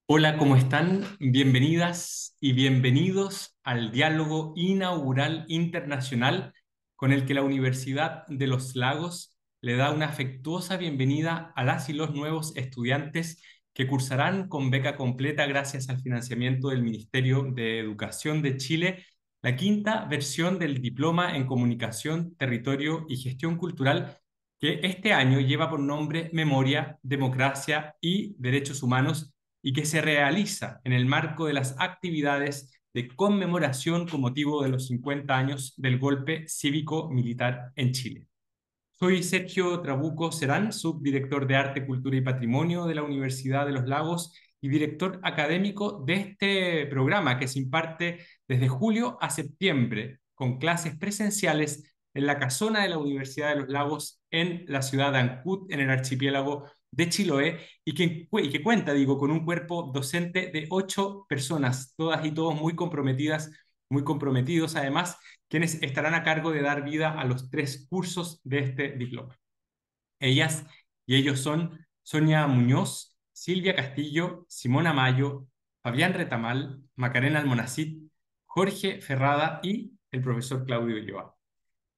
Hola, ¿cómo están? Bienvenidas y bienvenidos al diálogo inaugural internacional con el que la Universidad de los Lagos le da una afectuosa bienvenida a las y los nuevos estudiantes que cursarán con beca completa gracias al financiamiento del Ministerio de Educación de Chile la quinta versión del Diploma en Comunicación, Territorio y Gestión Cultural que este año lleva por nombre Memoria, Democracia y Derechos Humanos y que se realiza en el marco de las actividades de conmemoración con motivo de los 50 años del golpe cívico-militar en Chile. Soy Sergio Trabuco Serán, subdirector de Arte, Cultura y Patrimonio de la Universidad de los Lagos y director académico de este programa que se imparte desde julio a septiembre con clases presenciales en la casona de la Universidad de los Lagos en la ciudad de Ancud, en el archipiélago de Chiloé, y que cuenta, digo, con un cuerpo docente de 8 personas, todas y todos muy comprometidas, muy comprometidos además, quienes estarán a cargo de dar vida a los 3 cursos de este diploma. Ellas y ellos son Sonia Muñoz, Silvia Castillo, Simona Mayo, Fabián Retamal, Macarena Almonacid, Jorge Ferrada y el profesor Claudio Ulloa.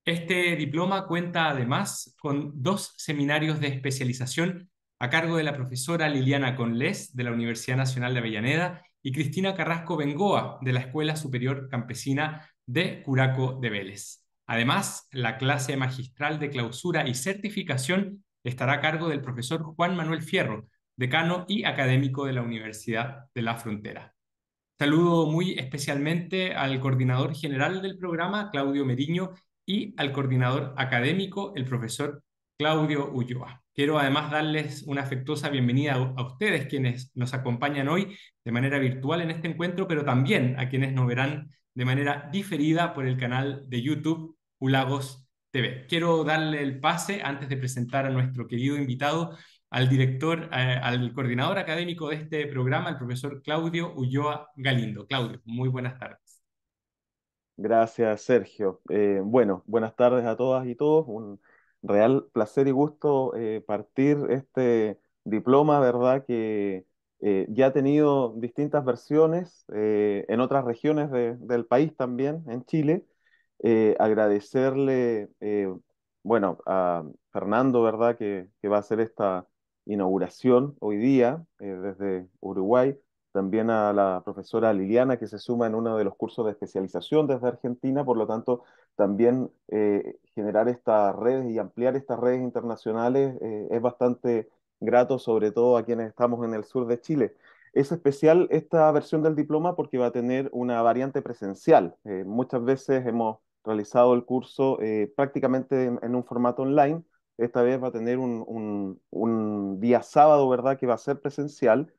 Este diploma cuenta además con 2 seminarios de especialización a cargo de la profesora Liliana Conlés de la Universidad Nacional de Avellaneda y Cristina Carrasco Bengoa de la Escuela Superior Campesina de Curaco de Vélez. Además, la clase magistral de clausura y certificación estará a cargo del profesor Juan Manuel Fierro, decano y académico de la Universidad de la Frontera. Saludo muy especialmente al coordinador general del programa, Claudio Meriño, y al coordinador académico, el profesor Claudio Ulloa. Quiero además darles una afectuosa bienvenida a ustedes, quienes nos acompañan hoy de manera virtual en este encuentro, pero también a quienes nos verán de manera diferida por el canal de YouTube Ulagos TV. Quiero darle el pase, antes de presentar a nuestro querido invitado, al director, al coordinador académico de este programa, el profesor Claudio Ulloa Galindo. Claudio, muy buenas tardes. Gracias, Sergio. Bueno, buenas tardes a todas y todos. Un real placer y gusto partir este diploma, ¿verdad? Que ya ha tenido distintas versiones en otras regiones del país también, en Chile. Agradecerle, bueno, a Fernando, ¿verdad? Que va a hacer esta inauguración hoy día desde Uruguay, también a la profesora Liliana, que se suma en uno de los cursos de especialización desde Argentina. Por lo tanto, también generar estas redes y ampliar estas redes internacionales es bastante grato, sobre todo a quienes estamos en el sur de Chile. Es especial esta versión del diploma porque va a tener una variante presencial. Muchas veces hemos realizado el curso prácticamente en un formato online. Esta vez va a tener un día sábado, ¿verdad?, que va a ser presencial,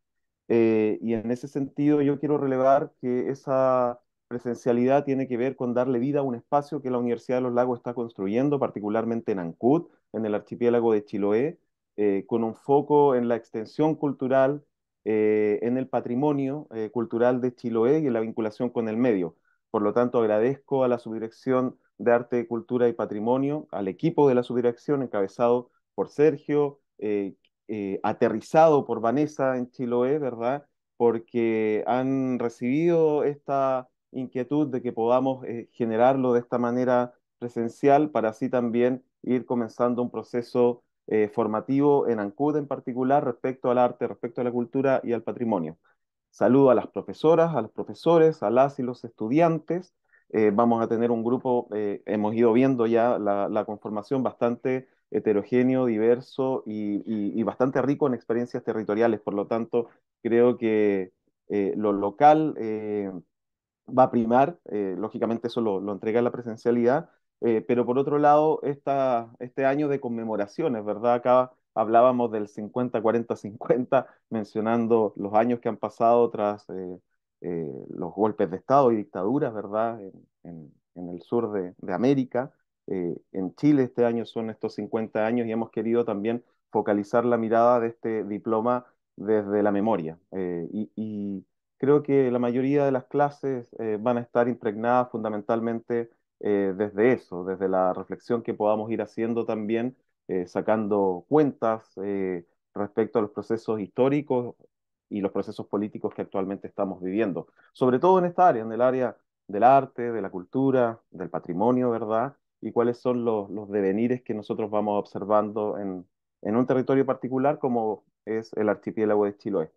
y en ese sentido yo quiero relevar que esa presencialidad tiene que ver con darle vida a un espacio que la Universidad de los Lagos está construyendo, particularmente en Ancud, en el archipiélago de Chiloé, con un foco en la extensión cultural, en el patrimonio cultural de Chiloé y en la vinculación con el medio. Por lo tanto, agradezco a la Subdirección de Arte, Cultura y Patrimonio, al equipo de la subdirección encabezado por Sergio, aterrizado por Vanessa en Chiloé, ¿verdad? Porque han recibido esta inquietud de que podamos generarlo de esta manera presencial para así también ir comenzando un proceso formativo en Ancud en particular respecto al arte, respecto a la cultura y al patrimonio. Saludo a las profesoras, a los profesores, a las y los estudiantes. Vamos a tener un grupo, hemos ido viendo ya la conformación bastante heterogéneo, diverso y bastante rico en experiencias territoriales. Por lo tanto, creo que lo local va a primar. Lógicamente eso lo entrega la presencialidad, pero por otro lado, este año de conmemoraciones, ¿verdad? Acá hablábamos del 50-40-50, mencionando los años que han pasado tras los golpes de Estado y dictaduras, ¿verdad? En el sur de América. En Chile este año son estos 50 años y hemos querido también focalizar la mirada de este diploma desde la memoria. Y creo que la mayoría de las clases van a estar impregnadas fundamentalmente desde eso, desde la reflexión que podamos ir haciendo también, sacando cuentas respecto a los procesos históricos y los procesos políticos que actualmente estamos viviendo, sobre todo en esta área, en el área del arte, de la cultura, del patrimonio, ¿verdad? Y cuáles son los devenires que nosotros vamos observando en un territorio particular como es el archipiélago de Chiloé.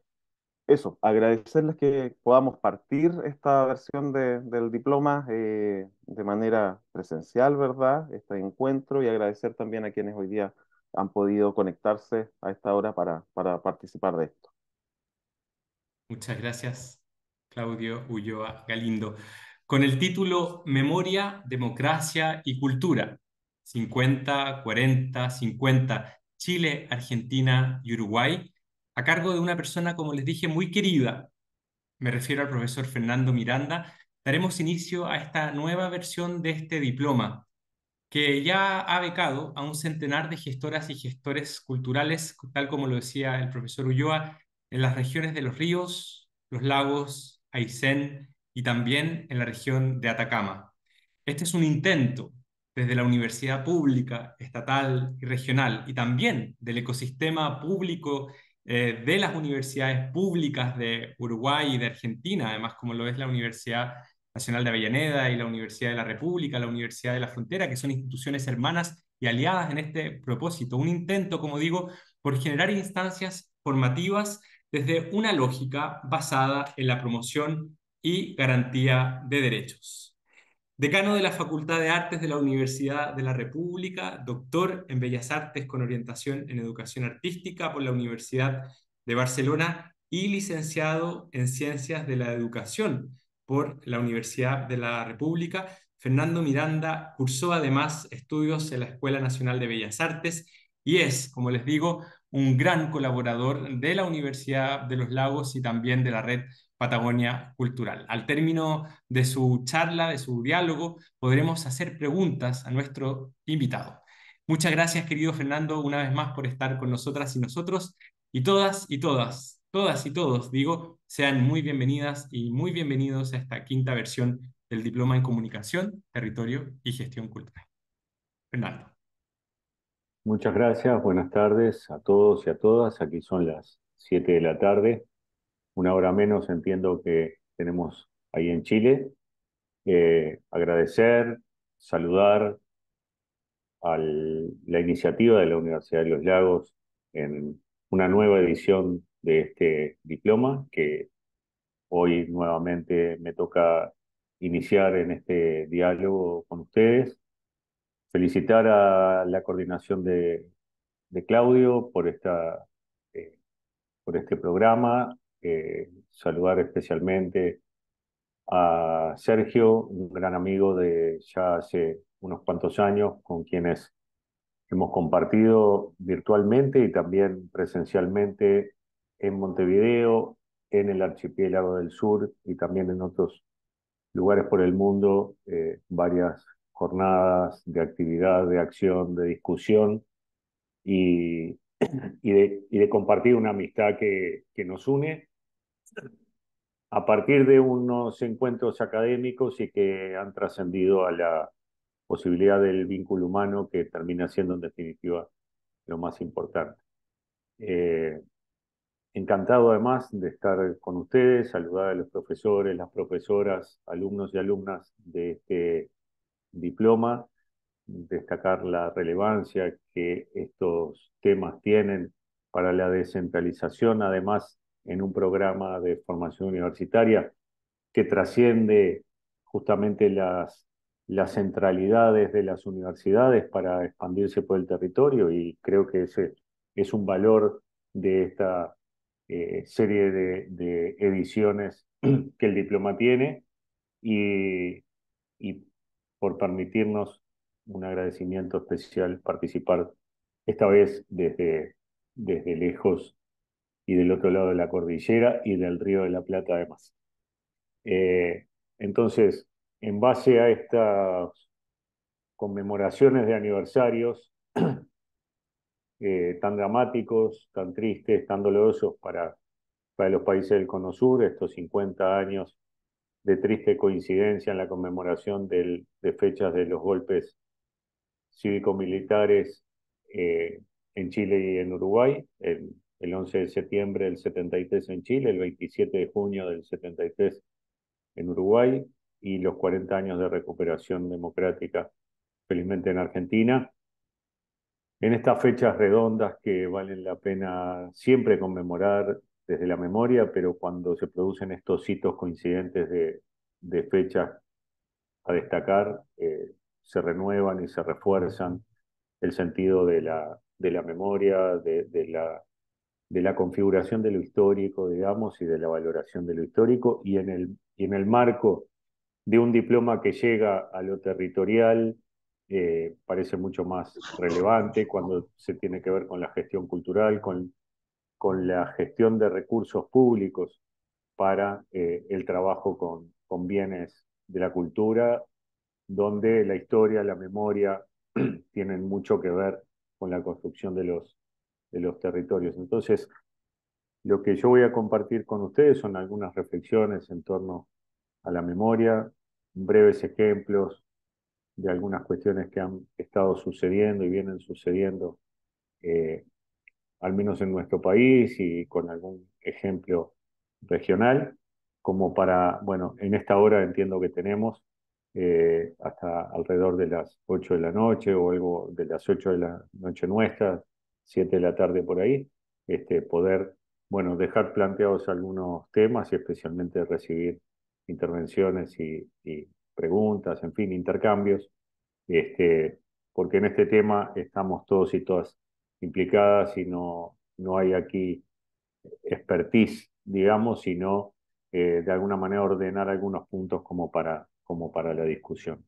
Eso, agradecerles que podamos partir esta versión del diploma de manera presencial, ¿verdad? Este encuentro y agradecer también a quienes hoy día han podido conectarse a esta hora para participar de esto. Muchas gracias, Claudio Ulloa Galindo. Con el título Memoria, Democracia y Cultura, 50, 40, 50, Chile, Argentina y Uruguay, a cargo de una persona, como les dije, muy querida, me refiero al profesor Fernando Miranda, daremos inicio a esta nueva versión de este diploma que ya ha becado a un centenar de gestoras y gestores culturales, tal como lo decía el profesor Ulloa, en las regiones de los ríos, los lagos, Aysén y también en la región de Atacama. Este es un intento desde la universidad pública, estatal y regional, y también del ecosistema público de las universidades públicas de Uruguay y de Argentina, además como lo es la Universidad Nacional de Avellaneda y la Universidad de la República, la Universidad de la Frontera, que son instituciones hermanas y aliadas en este propósito. Un intento, como digo, por generar instancias formativas desde una lógica basada en la promoción y garantía de derechos. Decano de la Facultad de Artes de la Universidad de la República, doctor en Bellas Artes con orientación en Educación Artística por la Universidad de Barcelona y licenciado en Ciencias de la Educación por la Universidad de la República. Fernando Miranda cursó además estudios en la Escuela Nacional de Bellas Artes y es, como les digo, un gran colaborador de la Universidad de los Lagos y también de la Red Patagonia Cultural. Al término de su charla, de su diálogo, podremos hacer preguntas a nuestro invitado. Muchas gracias, querido Fernando, una vez más por estar con nosotras y nosotros. Y todas y todos, digo, sean muy bienvenidas y muy bienvenidos a esta quinta versión del Diploma en Comunicación, Territorio y Gestión Cultural. Fernando. Muchas gracias, buenas tardes a todos y a todas. Aquí son las 7 de la tarde, una hora menos entiendo que tenemos ahí en Chile. Agradecer, saludar a la iniciativa de la Universidad de los Lagos en una nueva edición de este diploma que hoy nuevamente me toca iniciar en este diálogo con ustedes. Felicitar a la coordinación de Claudio eh, por este programa. Saludar especialmente a Sergio, un gran amigo de ya hace unos cuantos años, con quienes hemos compartido virtualmente y también presencialmente en Montevideo, en el archipiélago del sur y también en otros lugares por el mundo, varias jornadas de actividad, de acción, de discusión y, y de compartir una amistad que nos une a partir de unos encuentros académicos y que han trascendido a la posibilidad del vínculo humano que termina siendo en definitiva lo más importante. Eh, Encantado además de estar con ustedes, saludar a los profesores, las profesoras, alumnos y alumnas de este diploma, destacar la relevancia que estos temas tienen para la descentralización, además en un programa de formación universitaria que trasciende justamente las centralidades de las universidades para expandirse por el territorio y creo que ese es un valor de esta serie de ediciones que el diploma tiene y, y por permitirnos un agradecimiento especial participar esta vez desde lejos y del otro lado de la cordillera y del Río de la Plata además. Eh, entonces, en base a estas conmemoraciones de aniversarios tan dramáticos, tan tristes, tan dolorosos para los países del Cono Sur, estos 50 años de triste coincidencia en la conmemoración de fechas de los golpes cívico-militares en Chile y en Uruguay, el 11 de septiembre del 73 en Chile, el 27 de junio del 73 en Uruguay y los 40 años de recuperación democrática, felizmente en Argentina. En estas fechas redondas que valen la pena siempre conmemorar desde la memoria, pero cuando se producen estos hitos coincidentes de fechas a destacar, se renuevan y se refuerzan el sentido de la memoria, de la configuración de lo histórico, digamos, y de la valoración de lo histórico, y en el marco de un diploma que llega a lo territorial, parece mucho más relevante cuando se tiene que ver con la gestión cultural, con la gestión de recursos públicos para el trabajo con bienes de la cultura, donde la historia, la memoria tienen mucho que ver con la construcción de los territorios. Entonces, lo que yo voy a compartir con ustedes son algunas reflexiones en torno a la memoria, breves ejemplos de algunas cuestiones que han estado sucediendo y vienen sucediendo, eh, al menos en nuestro país y con algún ejemplo regional, como para, bueno, en esta hora entiendo que tenemos hasta alrededor de las 8 de la noche o algo de las 8 de la noche nuestra, 7 de la tarde por ahí, poder, bueno, dejar planteados algunos temas y especialmente recibir intervenciones y preguntas, en fin, intercambios, este, porque en este tema estamos todos y todas implicadas y no hay aquí expertise, digamos, sino de alguna manera ordenar algunos puntos como para la discusión.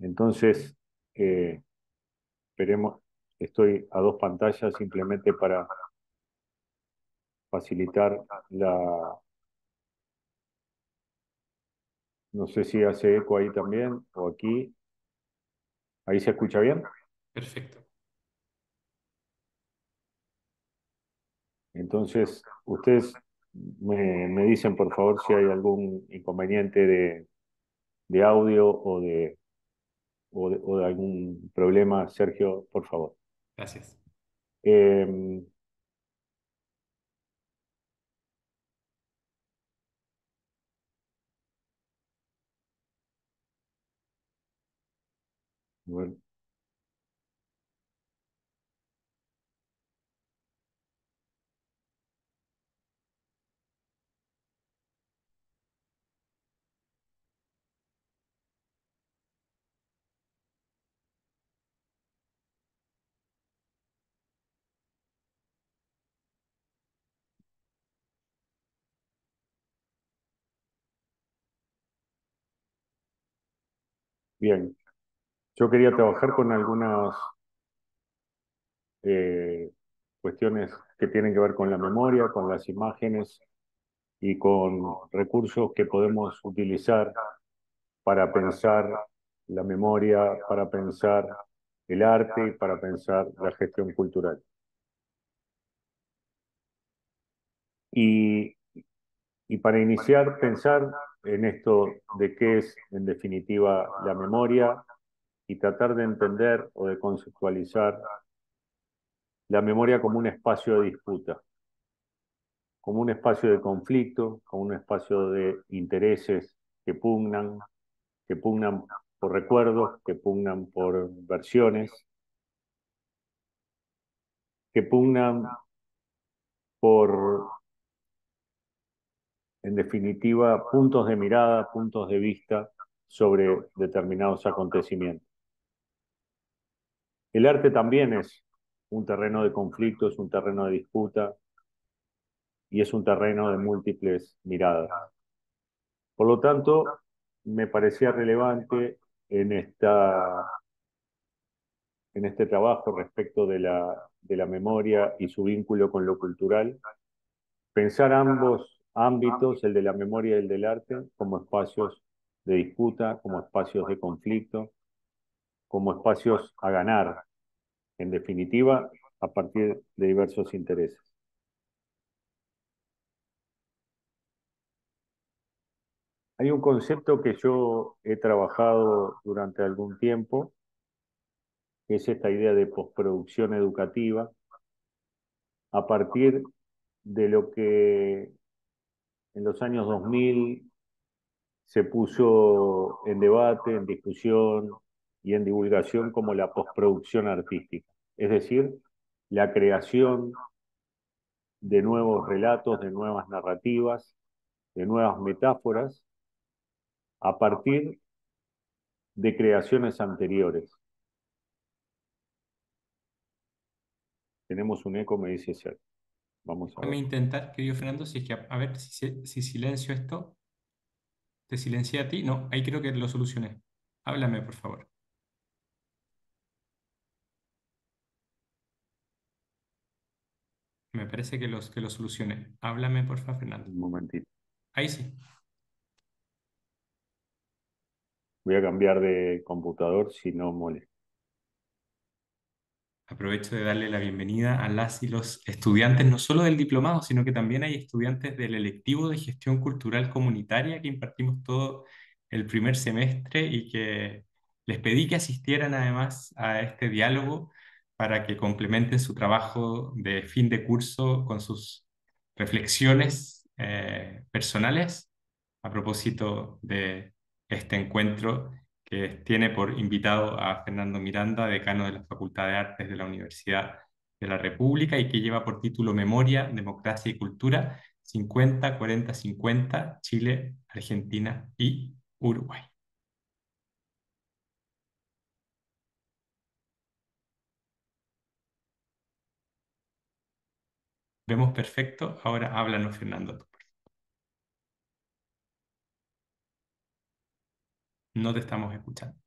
Entonces, esperemos, estoy a dos pantallas simplemente para facilitar la... No sé si hace eco ahí también o aquí. ¿Ahí se escucha bien? Perfecto. Entonces, ustedes me dicen por favor si hay algún inconveniente de audio o de algún problema. Sergio, por favor. Gracias. Eh, bueno, bien, yo quería trabajar con algunas eh, cuestiones que tienen que ver con la memoria, con las imágenes y con recursos que podemos utilizar para pensar la memoria, para pensar el arte y para pensar la gestión cultural. Y, y para iniciar, pensar en esto de qué es, en definitiva, la memoria y tratar de entender o de conceptualizar la memoria como un espacio de disputa, como un espacio de conflicto, como un espacio de intereses que pugnan por recuerdos, que pugnan por versiones, que pugnan por, en definitiva, puntos de mirada, puntos de vista sobre determinados acontecimientos. El arte también es un terreno de conflicto, es un terreno de disputa y es un terreno de múltiples miradas. Por lo tanto, me parecía relevante en en este trabajo respecto de la memoria y su vínculo con lo cultural, pensar ambos ámbitos, el de la memoria y el del arte, como espacios de disputa, como espacios de conflicto, como espacios a ganar, en definitiva, a partir de diversos intereses. Hay un concepto que yo he trabajado durante algún tiempo, que es esta idea de postproducción educativa, a partir de lo que en los años 2000 se puso en debate, en discusión y en divulgación como la postproducción artística, es decir, la creación de nuevos relatos, de nuevas narrativas, de nuevas metáforas, a partir de creaciones anteriores. Tenemos un eco, me dice Ser. Vamos a Déjame ver. intentar, querido Fernando, si es que, a ver si silencio esto. ¿Te silencié a ti? No, ahí creo que lo solucioné. Háblame, por favor. Me parece que lo solucioné. Háblame, por favor, Fernando. Un momentito. Ahí sí. Voy a cambiar de computador si no molesta. Aprovecho de darle la bienvenida a las y los estudiantes, no solo del diplomado, sino que también hay estudiantes del electivo de gestión cultural comunitaria que impartimos todo el primer semestre y que les pedí que asistieran además a este diálogo para que complementen su trabajo de fin de curso con sus reflexiones personales a propósito de este encuentro que tiene por invitado a Fernando Miranda, decano de la Facultad de Artes de la Universidad de la República y que lleva por título Memoria, Democracia y Cultura 50-40-50, Chile, Argentina y Uruguay. Vemos perfecto. Ahora háblanos, Fernando. No te estamos escuchando.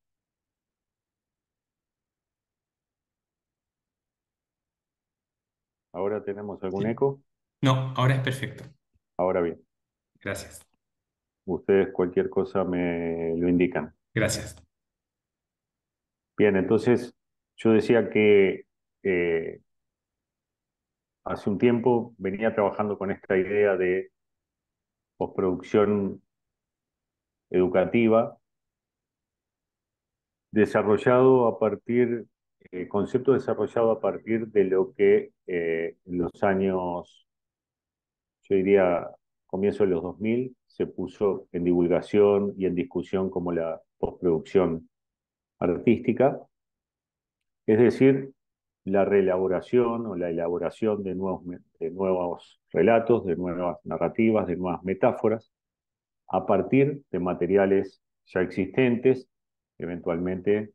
¿Ahora tenemos algún ¿Sí? eco? No, ahora es perfecto. Ahora bien, Gracias. ustedes cualquier cosa me lo indican. Gracias. Bien, entonces yo decía que eh, hace un tiempo venía trabajando con esta idea de postproducción educativa, desarrollado a partir, concepto desarrollado a partir de lo que en los años, yo diría, comienzo de los 2000, se puso en divulgación y en discusión como la postproducción artística, es decir, la reelaboración o la elaboración de nuevos relatos, de nuevas narrativas, de nuevas metáforas, a partir de materiales ya existentes, eventualmente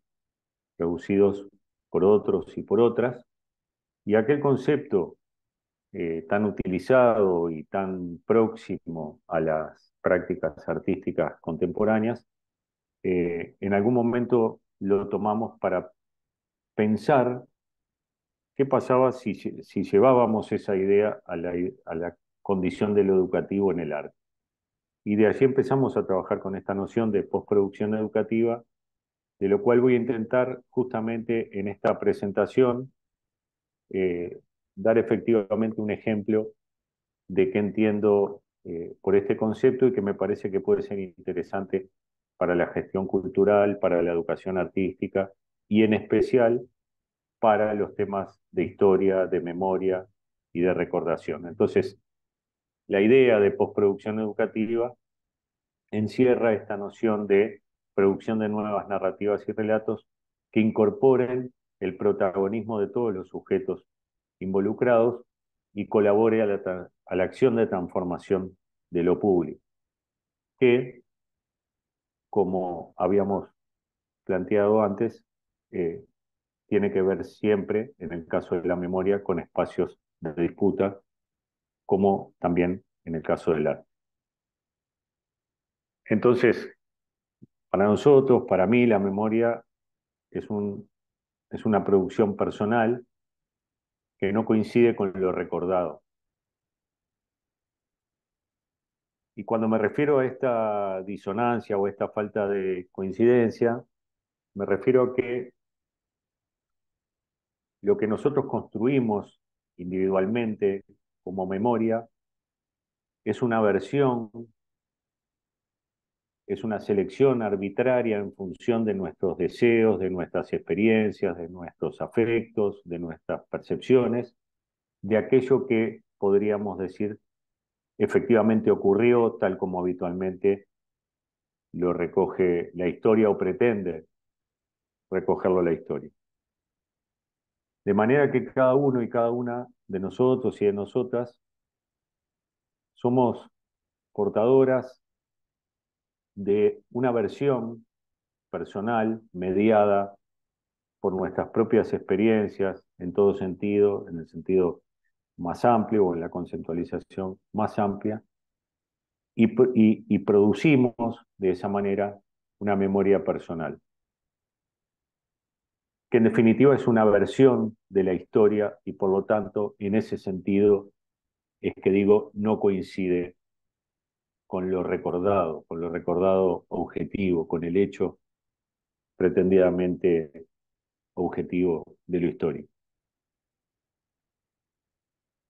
producidos por otros y por otras, y aquel concepto tan utilizado y tan próximo a las prácticas artísticas contemporáneas, en algún momento lo tomamos para pensar qué pasaba si llevábamos esa idea a la condición de lo educativo en el arte. Y de allí empezamos a trabajar con esta noción de postproducción educativa, de lo cual voy a intentar justamente en esta presentación eh, dar efectivamente un ejemplo de qué entiendo por este concepto y que me parece que puede ser interesante para la gestión cultural, para la educación artística y en especial para los temas de historia, de memoria y de recordación. Entonces, la idea de postproducción educativa encierra esta noción de producción de nuevas narrativas y relatos que incorporen el protagonismo de todos los sujetos involucrados y colabore a la acción de transformación de lo público, que, como habíamos planteado antes, eh, tiene que ver siempre, en el caso de la memoria, con espacios de disputa, como también en el caso del arte. Entonces, para nosotros, para mí, la memoria es es una producción personal que no coincide con lo recordado. Y cuando me refiero a esta disonancia o a esta falta de coincidencia, me refiero a que lo que nosotros construimos individualmente como memoria es una versión, es una selección arbitraria en función de nuestros deseos, de nuestras experiencias, de nuestros afectos, de nuestras percepciones, de aquello que podríamos decir efectivamente ocurrió tal como habitualmente lo recoge la historia o pretende recogerlo la historia. De manera que cada uno y cada una de nosotros y de nosotras somos portadoras de una versión personal mediada por nuestras propias experiencias en todo sentido, en el sentido más amplio o en la conceptualización más amplia, y producimos de esa manera una memoria personal, que en definitiva es una versión de la historia y por lo tanto en ese sentido es que digo no coincide con lo recordado objetivo, con el hecho pretendidamente objetivo de lo histórico.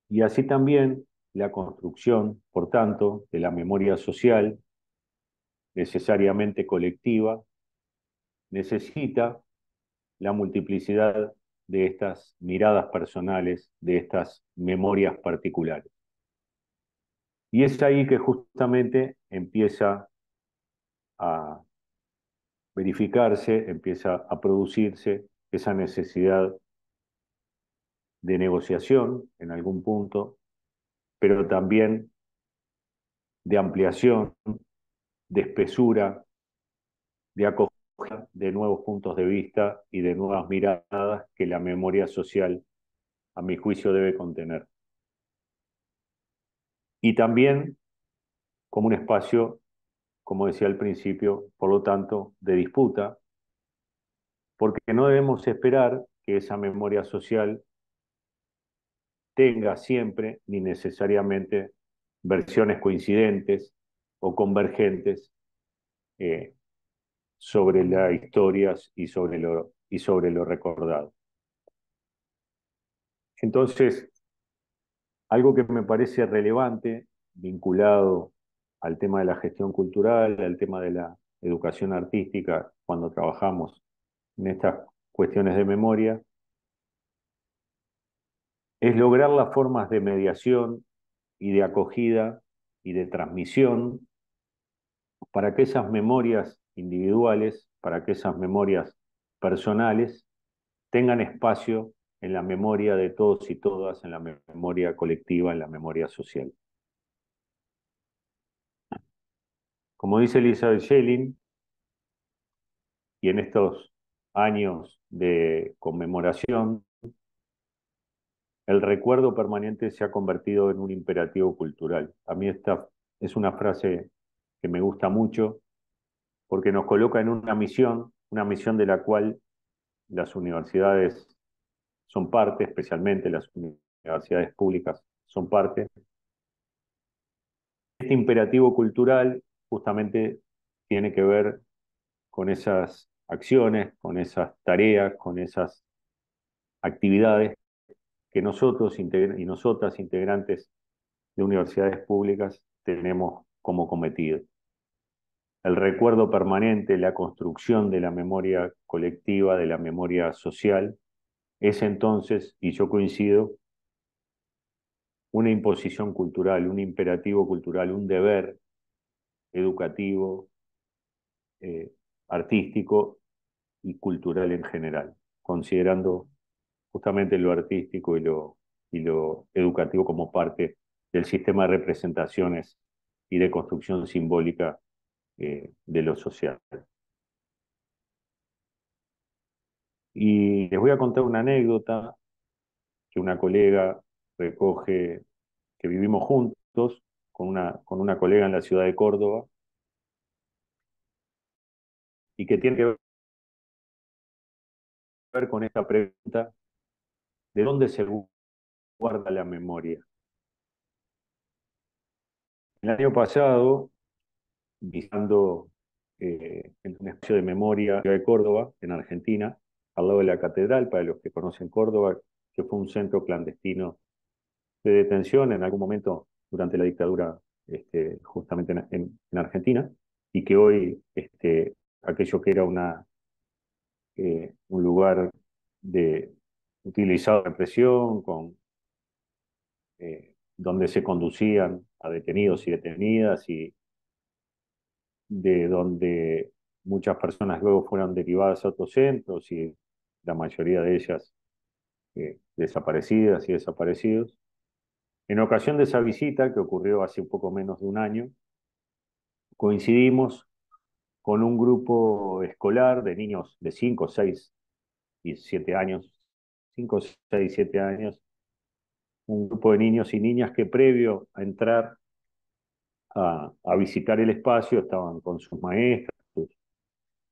Y así también la construcción, por tanto, de la memoria social, necesariamente colectiva, necesita la multiplicidad de estas miradas personales, de estas memorias particulares. Y es ahí que justamente empieza a verificarse, empieza a producirse esa necesidad de negociación en algún punto, pero también de ampliación, de espesura, de acogida de nuevos puntos de vista y de nuevas miradas que la memoria social, a mi juicio, debe contener. Y también como un espacio, como decía al principio, por lo tanto, de disputa, porque no debemos esperar que esa memoria social tenga siempre ni necesariamente versiones coincidentes o convergentes eh, sobre las historias y sobre lo recordado. Entonces, algo que me parece relevante, vinculado al tema de la gestión cultural, al tema de la educación artística, cuando trabajamos en estas cuestiones de memoria, es lograr las formas de mediación y de acogida y de transmisión para que esas memorias individuales, para que esas memorias personales tengan espacio en la memoria de todos y todas, en la memoria colectiva, en la memoria social. Como dice Elizabeth Schelling, y en estos años de conmemoración, el recuerdo permanente se ha convertido en un imperativo cultural. A mí esta es una frase que me gusta mucho porque nos coloca en una misión de la cual las universidades son parte, especialmente las universidades públicas son parte. Este imperativo cultural justamente tiene que ver con esas acciones, con esas tareas, con esas actividades que nosotros y nosotras, integrantes de universidades públicas, tenemos como cometido. El recuerdo permanente, la construcción de la memoria colectiva, de la memoria social, es entonces, y yo coincido, una imposición cultural, un imperativo cultural, un deber educativo, eh, artístico y cultural en general, considerando justamente lo artístico y lo educativo como parte del sistema de representaciones y de construcción simbólica de lo social. Y les voy a contar una anécdota que una colega recoge, que vivimos juntos con una colega en la ciudad de Córdoba, y que tiene que ver con esta pregunta: ¿de dónde se guarda la memoria? El año pasado, visitando en un espacio de memoria de Córdoba, en Argentina, al lado de la catedral, para los que conocen Córdoba, que fue un centro clandestino de detención en algún momento durante la dictadura, justamente en Argentina, y que hoy aquello que era un lugar de utilizado de represión, con donde se conducían a detenidos y detenidas y de donde muchas personas luego fueron derivadas a otros centros y la mayoría de ellas desaparecidas y desaparecidos. En ocasión de esa visita, que ocurrió hace un poco menos de un año, coincidimos con un grupo escolar de niños de 5, 6 y 7 años, 5, 6, 7 años, un grupo de niños y niñas que previo a entrar a visitar el espacio estaban con sus maestras, sus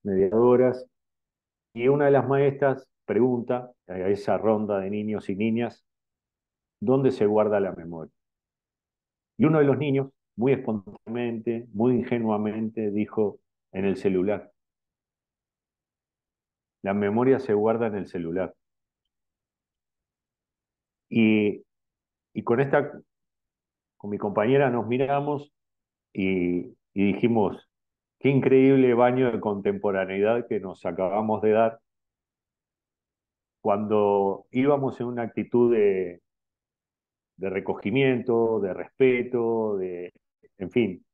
mediadoras, y una de las maestras pregunta a esa ronda de niños y niñas, ¿dónde se guarda la memoria? Y uno de los niños, muy espontáneamente, muy ingenuamente, dijo, en el celular. La memoria se guarda en el celular. Y, y con mi compañera nos miramos y dijimos, qué increíble baño de contemporaneidad que nos acabamos de dar cuando íbamos en una actitud de recogimiento, de respeto, en fin,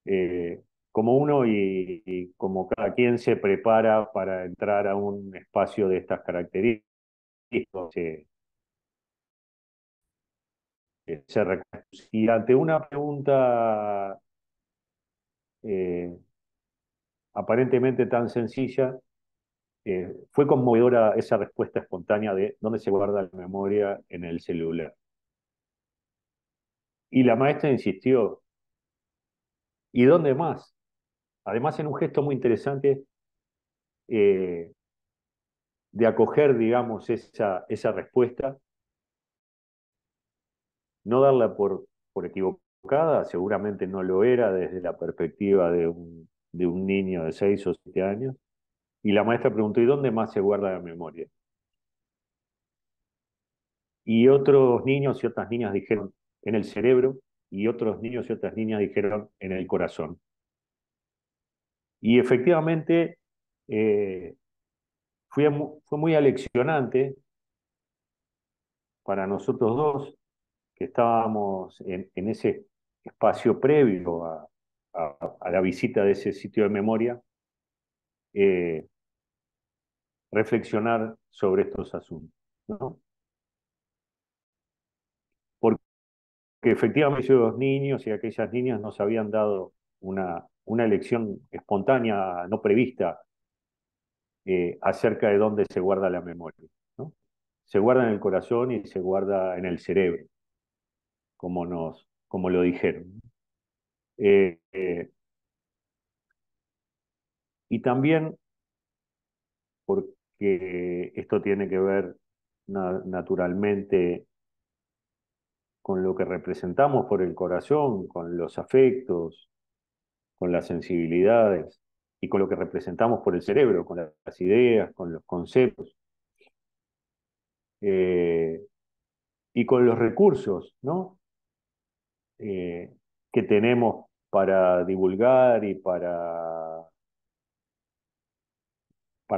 eh, como uno y como cada quien se prepara para entrar a un espacio de estas características, y ante una pregunta eh, aparentemente tan sencilla, fue conmovedora esa respuesta espontánea de dónde se guarda la memoria en el celular. Y la maestra insistió, ¿y dónde más? Además, en un gesto muy interesante eh, de acoger, digamos, esa respuesta, no darla por equivocada, seguramente no lo era desde la perspectiva de un niño de 6 o 7 años, y la maestra preguntó, ¿y dónde más se guarda la memoria? Y otros niños y otras niñas dijeron, en el cerebro, y otros niños y otras niñas dijeron, en el corazón. Y efectivamente eh, fue muy aleccionante para nosotros dos, que estábamos en ese espacio previo a la visita de ese sitio de memoria, eh, reflexionar sobre estos asuntos, ¿no? Porque efectivamente esos niños y aquellas niñas nos habían dado una elección espontánea, no prevista, acerca de dónde se guarda la memoria, ¿no? Se guarda en el corazón y se guarda en el cerebro, como lo dijeron. Eh, eh, y también porque esto tiene que ver naturalmente con lo que representamos por el corazón, con los afectos, con las sensibilidades y con lo que representamos por el cerebro, con las ideas, con los conceptos eh, y con los recursos, ¿no? Eh, que tenemos para divulgar y para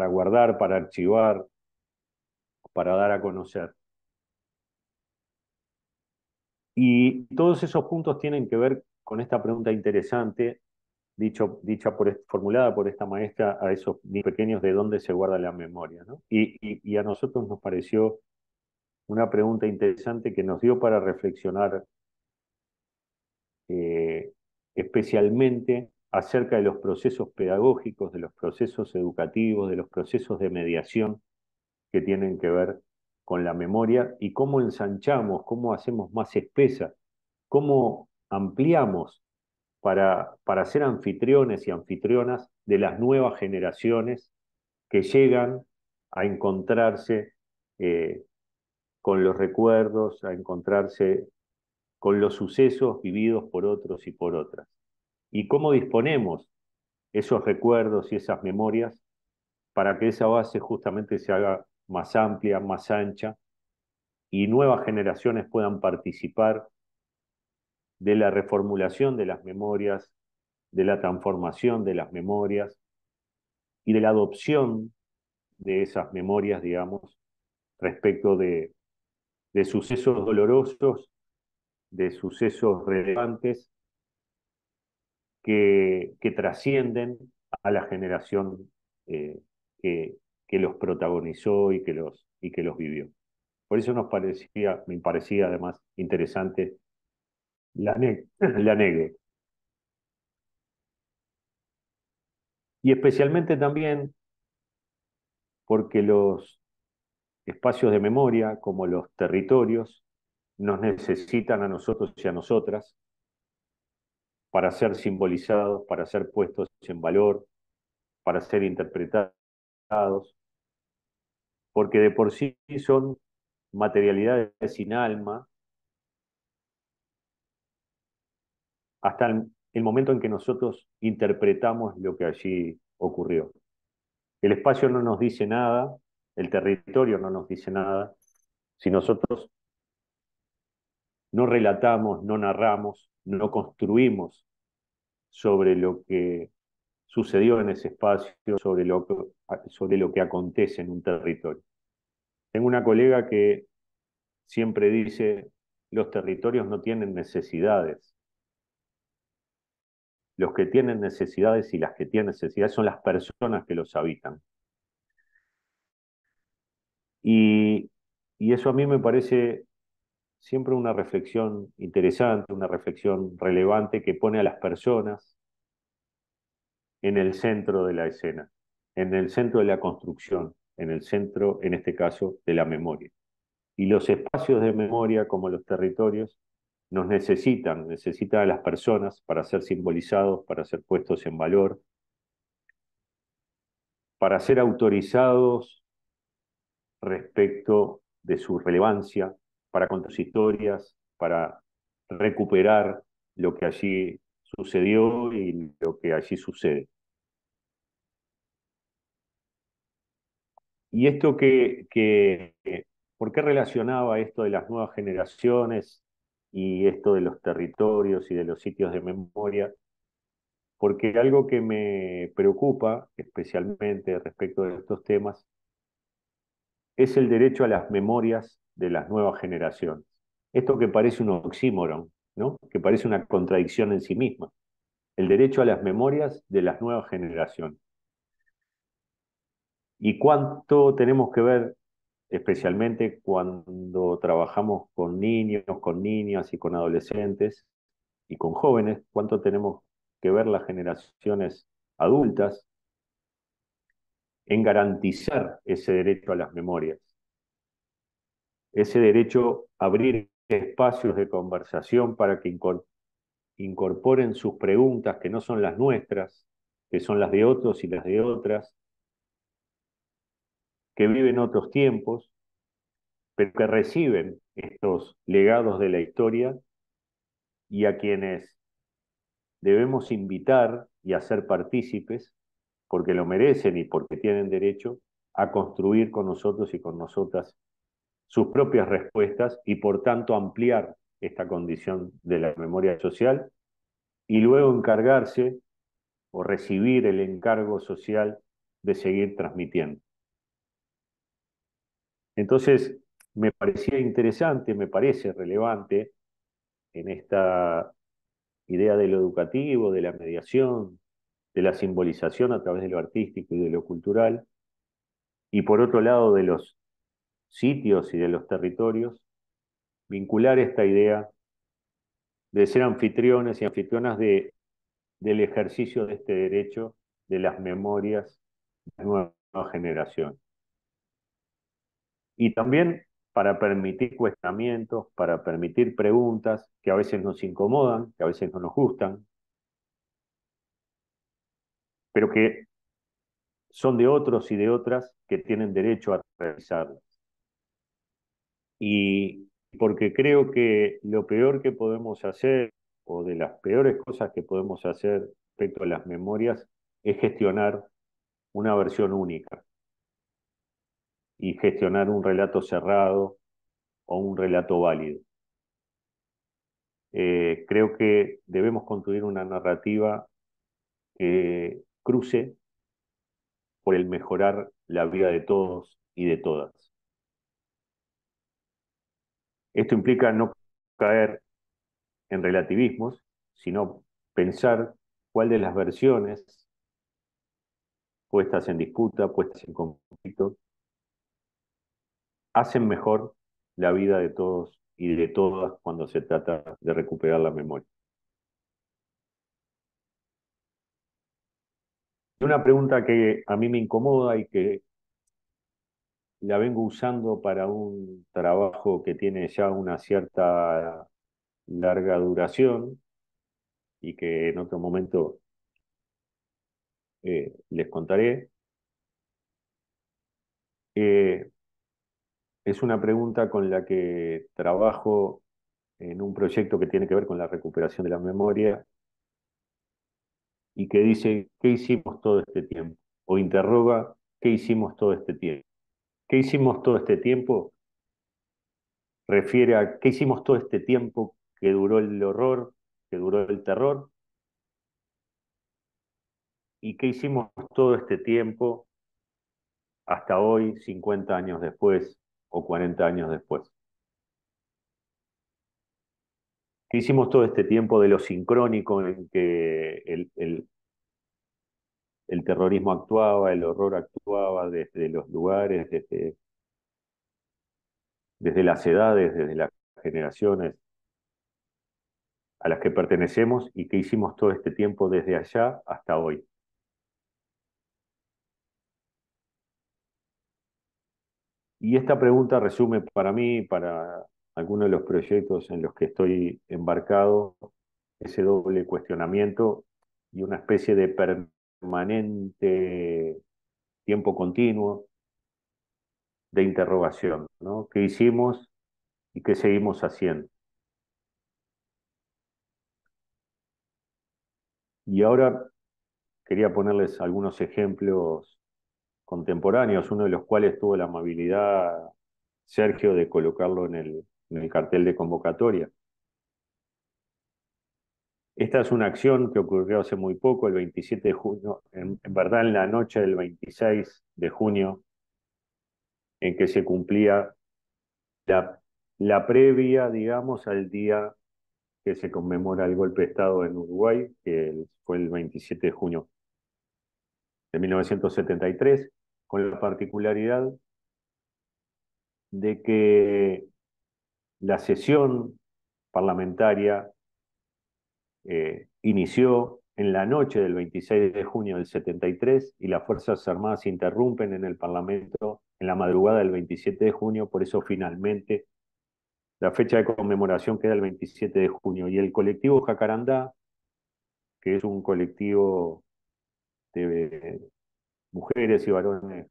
guardar, para archivar, para dar a conocer. Y todos esos puntos tienen que ver con esta pregunta interesante, formulada por esta maestra a esos niños pequeños de dónde se guarda la memoria, ¿no? Y a nosotros nos pareció una pregunta interesante que nos dio para reflexionar eh, especialmente acerca de los procesos pedagógicos, de los procesos educativos, de los procesos de mediación que tienen que ver con la memoria y cómo ensanchamos, cómo hacemos más espesa, cómo ampliamos para ser anfitriones y anfitrionas de las nuevas generaciones que llegan a encontrarse eh, con los recuerdos, a encontrarse con los sucesos vividos por otros y por otras. Y cómo disponemos esos recuerdos y esas memorias para que esa base justamente se haga más amplia, más ancha y nuevas generaciones puedan participar de la reformulación de las memorias, de la transformación de las memorias y de la adopción de esas memorias, digamos, respecto de sucesos dolorosos, de sucesos relevantes que trascienden a la generación eh, que, que los protagonizó y que los vivió. Por eso me parecía además interesante la anécdota. Y especialmente también porque los espacios de memoria, como los territorios, nos necesitan a nosotros y a nosotras para ser simbolizados, para ser puestos en valor, para ser interpretados, porque de por sí son materialidades sin alma, hasta el momento en que nosotros interpretamos lo que allí ocurrió. El espacio no nos dice nada, el territorio no nos dice nada, si nosotros no relatamos, no narramos, no construimos sobre lo que sucedió en ese espacio, sobre lo que acontece en un territorio. Tengo una colega que siempre dice, los territorios no tienen necesidades. Los que tienen necesidades y las que tienen necesidades son las personas que los habitan. Y, y eso a mí me parece siempre una reflexión interesante, una reflexión relevante que pone a las personas en el centro de la escena, en el centro de la construcción, en el centro, en este caso, de la memoria. Y los espacios de memoria, como los territorios, necesitan a las personas para ser simbolizados, para ser puestos en valor, para ser autorizados respecto de su relevancia, para contar sus historias, para recuperar lo que allí sucedió y lo que allí sucede. Y esto ¿por qué relacionaba esto de las nuevas generaciones y esto de los territorios y de los sitios de memoria? Porque algo que me preocupa, especialmente respecto de estos temas, es el derecho a las memorias de las nuevas generaciones. Esto que parece un oxímoron, ¿no? Que parece una contradicción en sí misma. El derecho a las memorias de las nuevas generaciones. ¿Y cuánto tenemos que ver, especialmente cuando trabajamos con niños, con niñas y con adolescentes y con jóvenes, cuánto tenemos que ver las generaciones adultas en garantizar ese derecho a las memorias, ese derecho a abrir espacios de conversación para que incorporen sus preguntas que no son las nuestras, que son las de otros y las de otras, que viven otros tiempos, pero que reciben estos legados de la historia y a quienes debemos invitar y hacer partícipes, porque lo merecen y porque tienen derecho a construir con nosotros y con nosotras sus propias respuestas y por tanto ampliar esta condición de la memoria social y luego encargarse o recibir el encargo social de seguir transmitiendo. Entonces, me parecía interesante, me parece relevante en esta idea de lo educativo, de la mediación, de la simbolización a través de lo artístico y de lo cultural, y por otro lado de los sitios y de los territorios, vincular esta idea de ser anfitriones y anfitrionas del ejercicio de este derecho de las memorias de la nueva generación. Y también para permitir cuestionamientos, para permitir preguntas que a veces nos incomodan, que a veces no nos gustan, pero que son de otros y de otras que tienen derecho a realizarlas. Y porque creo que lo peor que podemos hacer, o de las peores cosas que podemos hacer respecto a las memorias, es gestionar una versión única y gestionar un relato cerrado o un relato válido. Creo que debemos construir una narrativa que cruce por el mejorar la vida de todos y de todas. Esto implica no caer en relativismos, sino pensar cuál de las versiones puestas en disputa, puestas en conflicto, hacen mejor la vida de todos y de todas cuando se trata de recuperar la memoria. Una pregunta que a mí me incomoda y que la vengo usando para un trabajo que tiene ya una cierta larga duración y que en otro momento les contaré. Eh, es una pregunta con la que trabajo en un proyecto que tiene que ver con la recuperación de la memoria y que dice, ¿qué hicimos todo este tiempo? O interroga, ¿qué hicimos todo este tiempo? ¿Qué hicimos todo este tiempo? Refiere a qué hicimos todo este tiempo que duró el horror, que duró el terror, y qué hicimos todo este tiempo hasta hoy, 50 años después o 40 años después. ¿Qué hicimos todo este tiempo de lo sincrónico en que el terrorismo actuaba, el horror actuaba desde los lugares, desde las edades, desde las generaciones a las que pertenecemos y qué hicimos todo este tiempo desde allá hasta hoy? Y esta pregunta resume para mí, para algunos de los proyectos en los que estoy embarcado, ese doble cuestionamiento y una especie de permanente tiempo continuo de interrogación, ¿no? ¿Qué hicimos y qué seguimos haciendo? Y ahora quería ponerles algunos ejemplos contemporáneos, uno de los cuales tuvo la amabilidad, Sergio, de colocarlo en el cartel de convocatoria. Esta es una acción que ocurrió hace muy poco, el 27 de junio, en verdad en la noche del 26 de junio, en que se cumplía la, la previa, digamos, al día que se conmemora el golpe de Estado en Uruguay, que fue el 27 de junio de 1973, con la particularidad de que la sesión parlamentaria inició en la noche del 26 de junio del 73 y las Fuerzas Armadas interrumpen en el Parlamento en la madrugada del 27 de junio, por eso finalmente la fecha de conmemoración queda el 27 de junio. Y el colectivo Jacarandá, que es un colectivo de mujeres y varones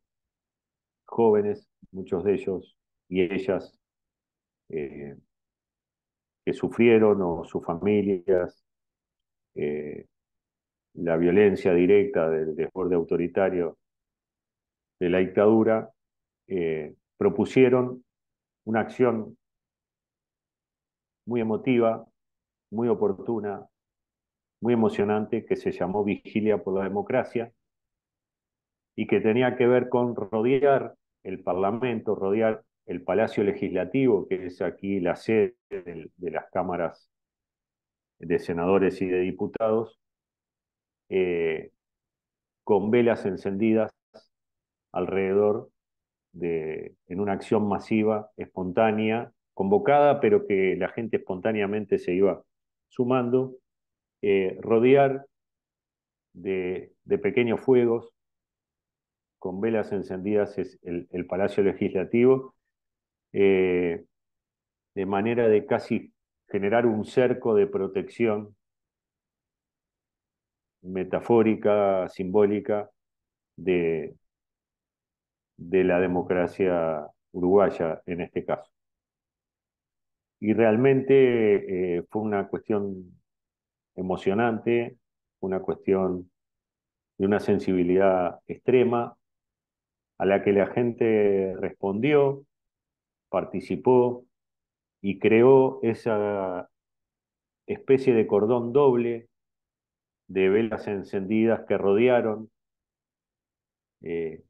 jóvenes, muchos de ellos y ellas eh, que sufrieron o sus familias eh, la violencia directa del desborde autoritario de la dictadura, propusieron una acción muy emotiva, muy oportuna, muy emocionante, que se llamó Vigilia por la Democracia, y que tenía que ver con rodear el Parlamento, rodear el Palacio Legislativo, que es aquí la sede de las cámaras de senadores y de diputados, eh, con velas encendidas alrededor en una acción masiva, espontánea, convocada, pero que la gente espontáneamente se iba sumando, rodear de pequeños fuegos con velas encendidas es el Palacio Legislativo, eh, de manera de casi generar un cerco de protección metafórica, simbólica, de, de la democracia uruguaya en este caso. Y realmente fue una cuestión emocionante, una cuestión de una sensibilidad extrema a la que la gente respondió, participó y creó esa especie de cordón doble de velas encendidas que rodearon, eh,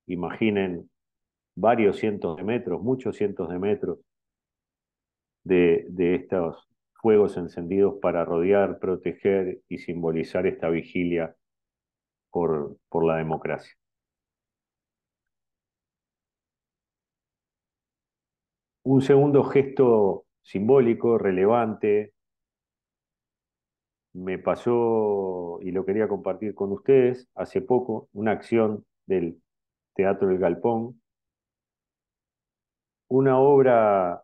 imaginen, varios cientos de metros, muchos cientos de metros de estos fuegos encendidos para rodear, proteger y simbolizar esta vigilia por la democracia. Un segundo gesto simbólico, relevante, me pasó y lo quería compartir con ustedes hace poco, una acción del Teatro del Galpón, una obra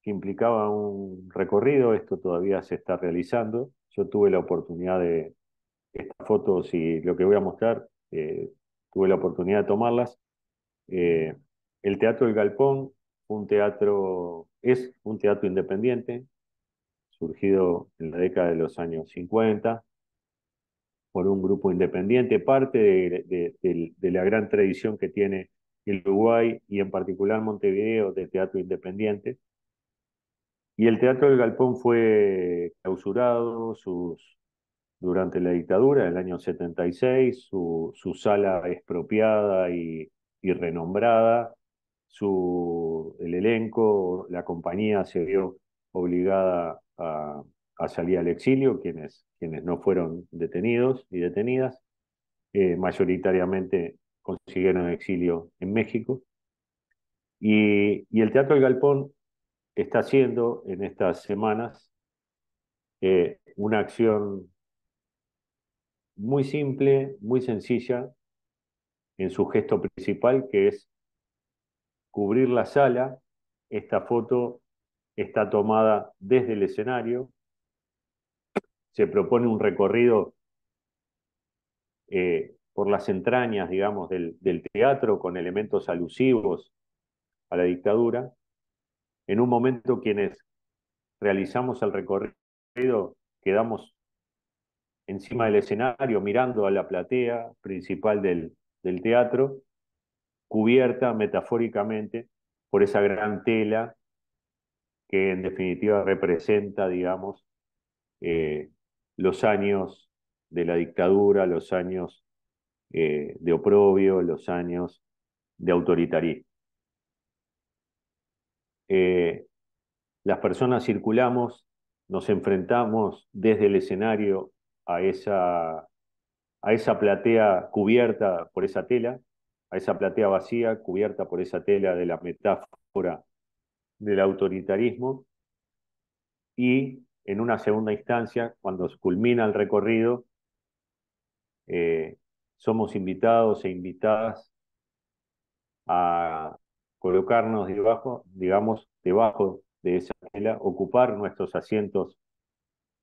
que implicaba un recorrido, esto todavía se está realizando. Yo tuve la oportunidad de, estas fotos y lo que voy a mostrar, tuve la oportunidad de tomarlas. Eh, el Teatro del Galpón es un teatro independiente, surgido en la década de los años 50 por un grupo independiente, parte de la gran tradición que tiene el Uruguay y en particular Montevideo de teatro independiente. Y el Teatro del Galpón fue clausurado durante la dictadura, en el año 76, su sala expropiada y renombrada, el elenco, la compañía se vio obligada a salir al exilio, quienes no fueron detenidos y detenidas, mayoritariamente consiguieron exilio en México. Y el Teatro del Galpón está haciendo en estas semanas una acción muy simple, muy sencilla, en su gesto principal, que es cubrir la sala. Esta foto está tomada desde el escenario. Se propone un recorrido por las entrañas, digamos, del teatro, con elementos alusivos a la dictadura. En un momento, quienes realizamos el recorrido quedamos encima del escenario mirando a la platea principal del teatro, cubierta metafóricamente por esa gran tela que en definitiva representa, digamos, los años de la dictadura, los años de oprobio, los años de autoritarismo. Las personas circulamos, nos enfrentamos desde el escenario a esa platea cubierta por esa tela, a esa platea vacía cubierta por esa tela de la metáfora del autoritarismo, y en una segunda instancia, cuando culmina el recorrido, somos invitados e invitadas a colocarnos debajo de esa tela, ocupar nuestros asientos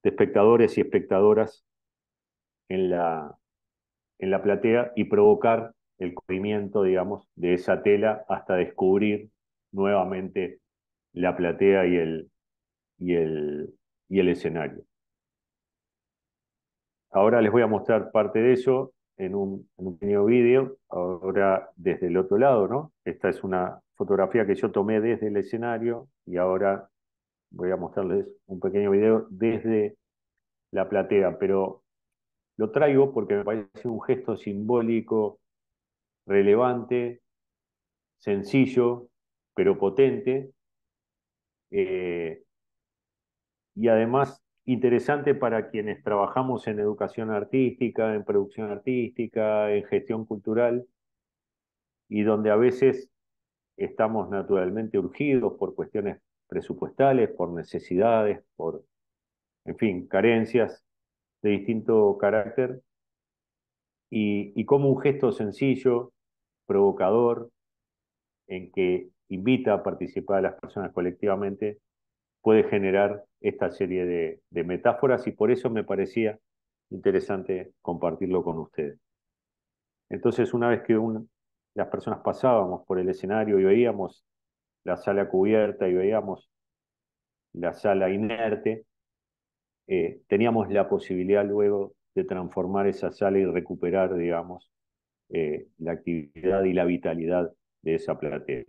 de espectadores y espectadoras en la platea y provocar el corrimiento, digamos, de esa tela hasta descubrir nuevamente la platea y el escenario. Ahora les voy a mostrar parte de eso en un pequeño vídeo, ahora desde el otro lado, ¿no? Esta es una fotografía que yo tomé desde el escenario y ahora voy a mostrarles un pequeño video desde la platea, pero lo traigo porque me parece un gesto simbólico relevante, sencillo, pero potente, y además interesante para quienes trabajamos en educación artística, en producción artística, en gestión cultural, y donde a veces estamos naturalmente urgidos por cuestiones presupuestales, por necesidades, en fin, carencias de distinto carácter, y como un gesto sencillo, provocador, en que invita a participar a las personas colectivamente, puede generar esta serie de metáforas, y por eso me parecía interesante compartirlo con ustedes. Entonces, una vez que las personas pasábamos por el escenario y veíamos la sala cubierta y veíamos la sala inerte, teníamos la posibilidad luego de transformar esa sala y recuperar, digamos, la actividad y la vitalidad de esa platea.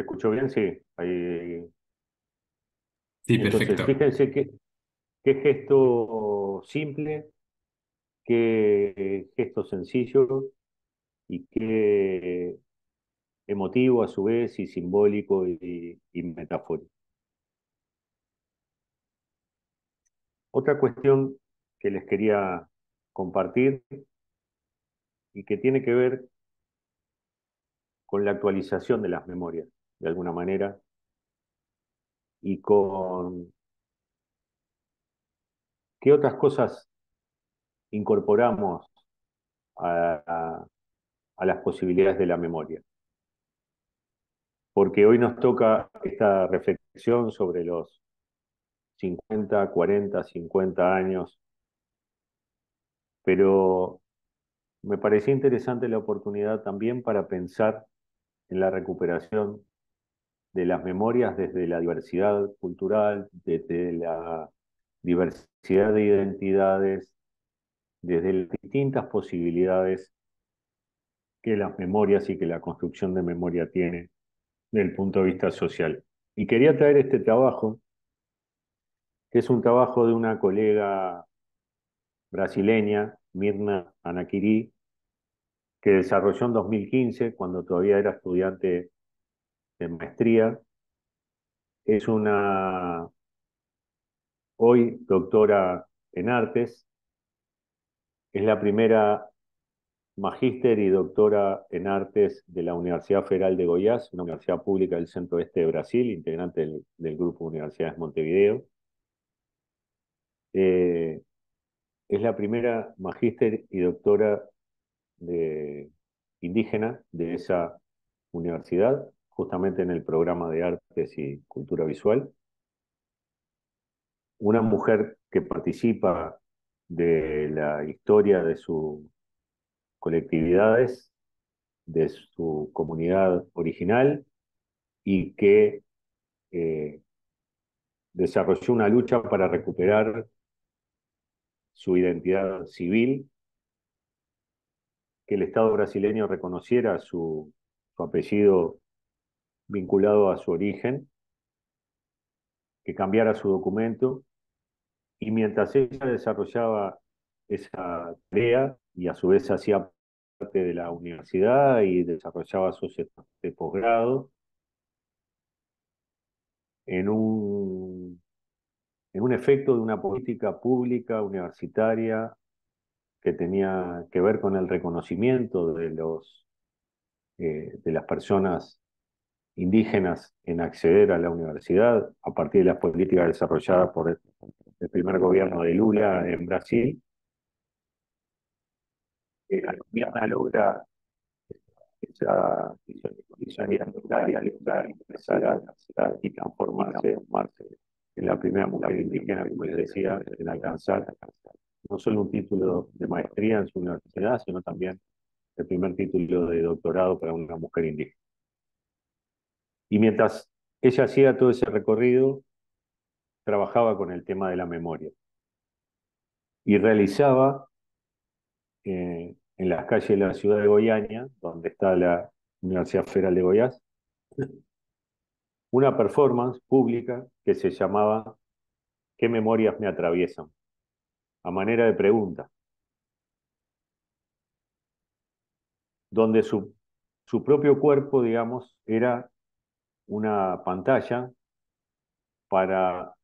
¿Se escuchó bien? Sí. Ahí. Sí, Entonces, perfecto. fíjense qué gesto simple, qué gesto sencillo y qué emotivo a su vez y simbólico y metafórico. Otra cuestión que les quería compartir y que tiene que ver con la actualización de las memorias, de alguna manera, y con qué otras cosas incorporamos a, a- a las posibilidades de la memoria. Porque hoy nos toca esta reflexión sobre los 50, 40, 50 años, pero me parecía interesante la oportunidad también para pensar en la recuperación de las memorias desde la diversidad cultural, desde la diversidad de identidades, desde las distintas posibilidades que las memorias y que la construcción de memoria tiene desde el punto de vista social. Y quería traer este trabajo, que es un trabajo de una colega brasileña, Mirna Anaquiri, que desarrolló en 2015, cuando todavía era estudiante de maestría. Es una hoy doctora en artes, es la primera magíster y doctora en artes de la Universidad Federal de Goiás, una universidad pública del centro-oeste de Brasil, integrante del Grupo Universidades Montevideo. Eh, es la primera magíster y doctora de, indígena de esa universidad, justamente en el programa de artes y cultura visual. Una mujer que participa de la historia de sus colectividades, de su comunidad original y que eh, desarrolló una lucha para recuperar su identidad civil, que el Estado brasileño reconociera su apellido vinculado a su origen, que cambiara su documento, y mientras ella desarrollaba esa tarea y a su vez hacía parte de la universidad y desarrollaba sus estudios de posgrado, en en un efecto de una política pública universitaria que tenía que ver con el reconocimiento de las personas indígenas en acceder a la universidad a partir de las políticas desarrolladas por el primer gobierno de Lula en Brasil. La gobierno logra esa condición identitaria, lograr ingresar a la ciudad y transformarse en la primera mujer indígena, como les decía, en alcanzar no solo un título de maestría en su universidad, sino también el primer título de doctorado para una mujer indígena. Y mientras ella hacía todo ese recorrido, trabajaba con el tema de la memoria y realizaba en las calles de la ciudad de Goiânia, donde está la Universidad Federal de Goiás, una performance pública que se llamaba ¿Qué memorias me atraviesan? A manera de pregunta, donde su propio cuerpo, digamos, era una pantalla para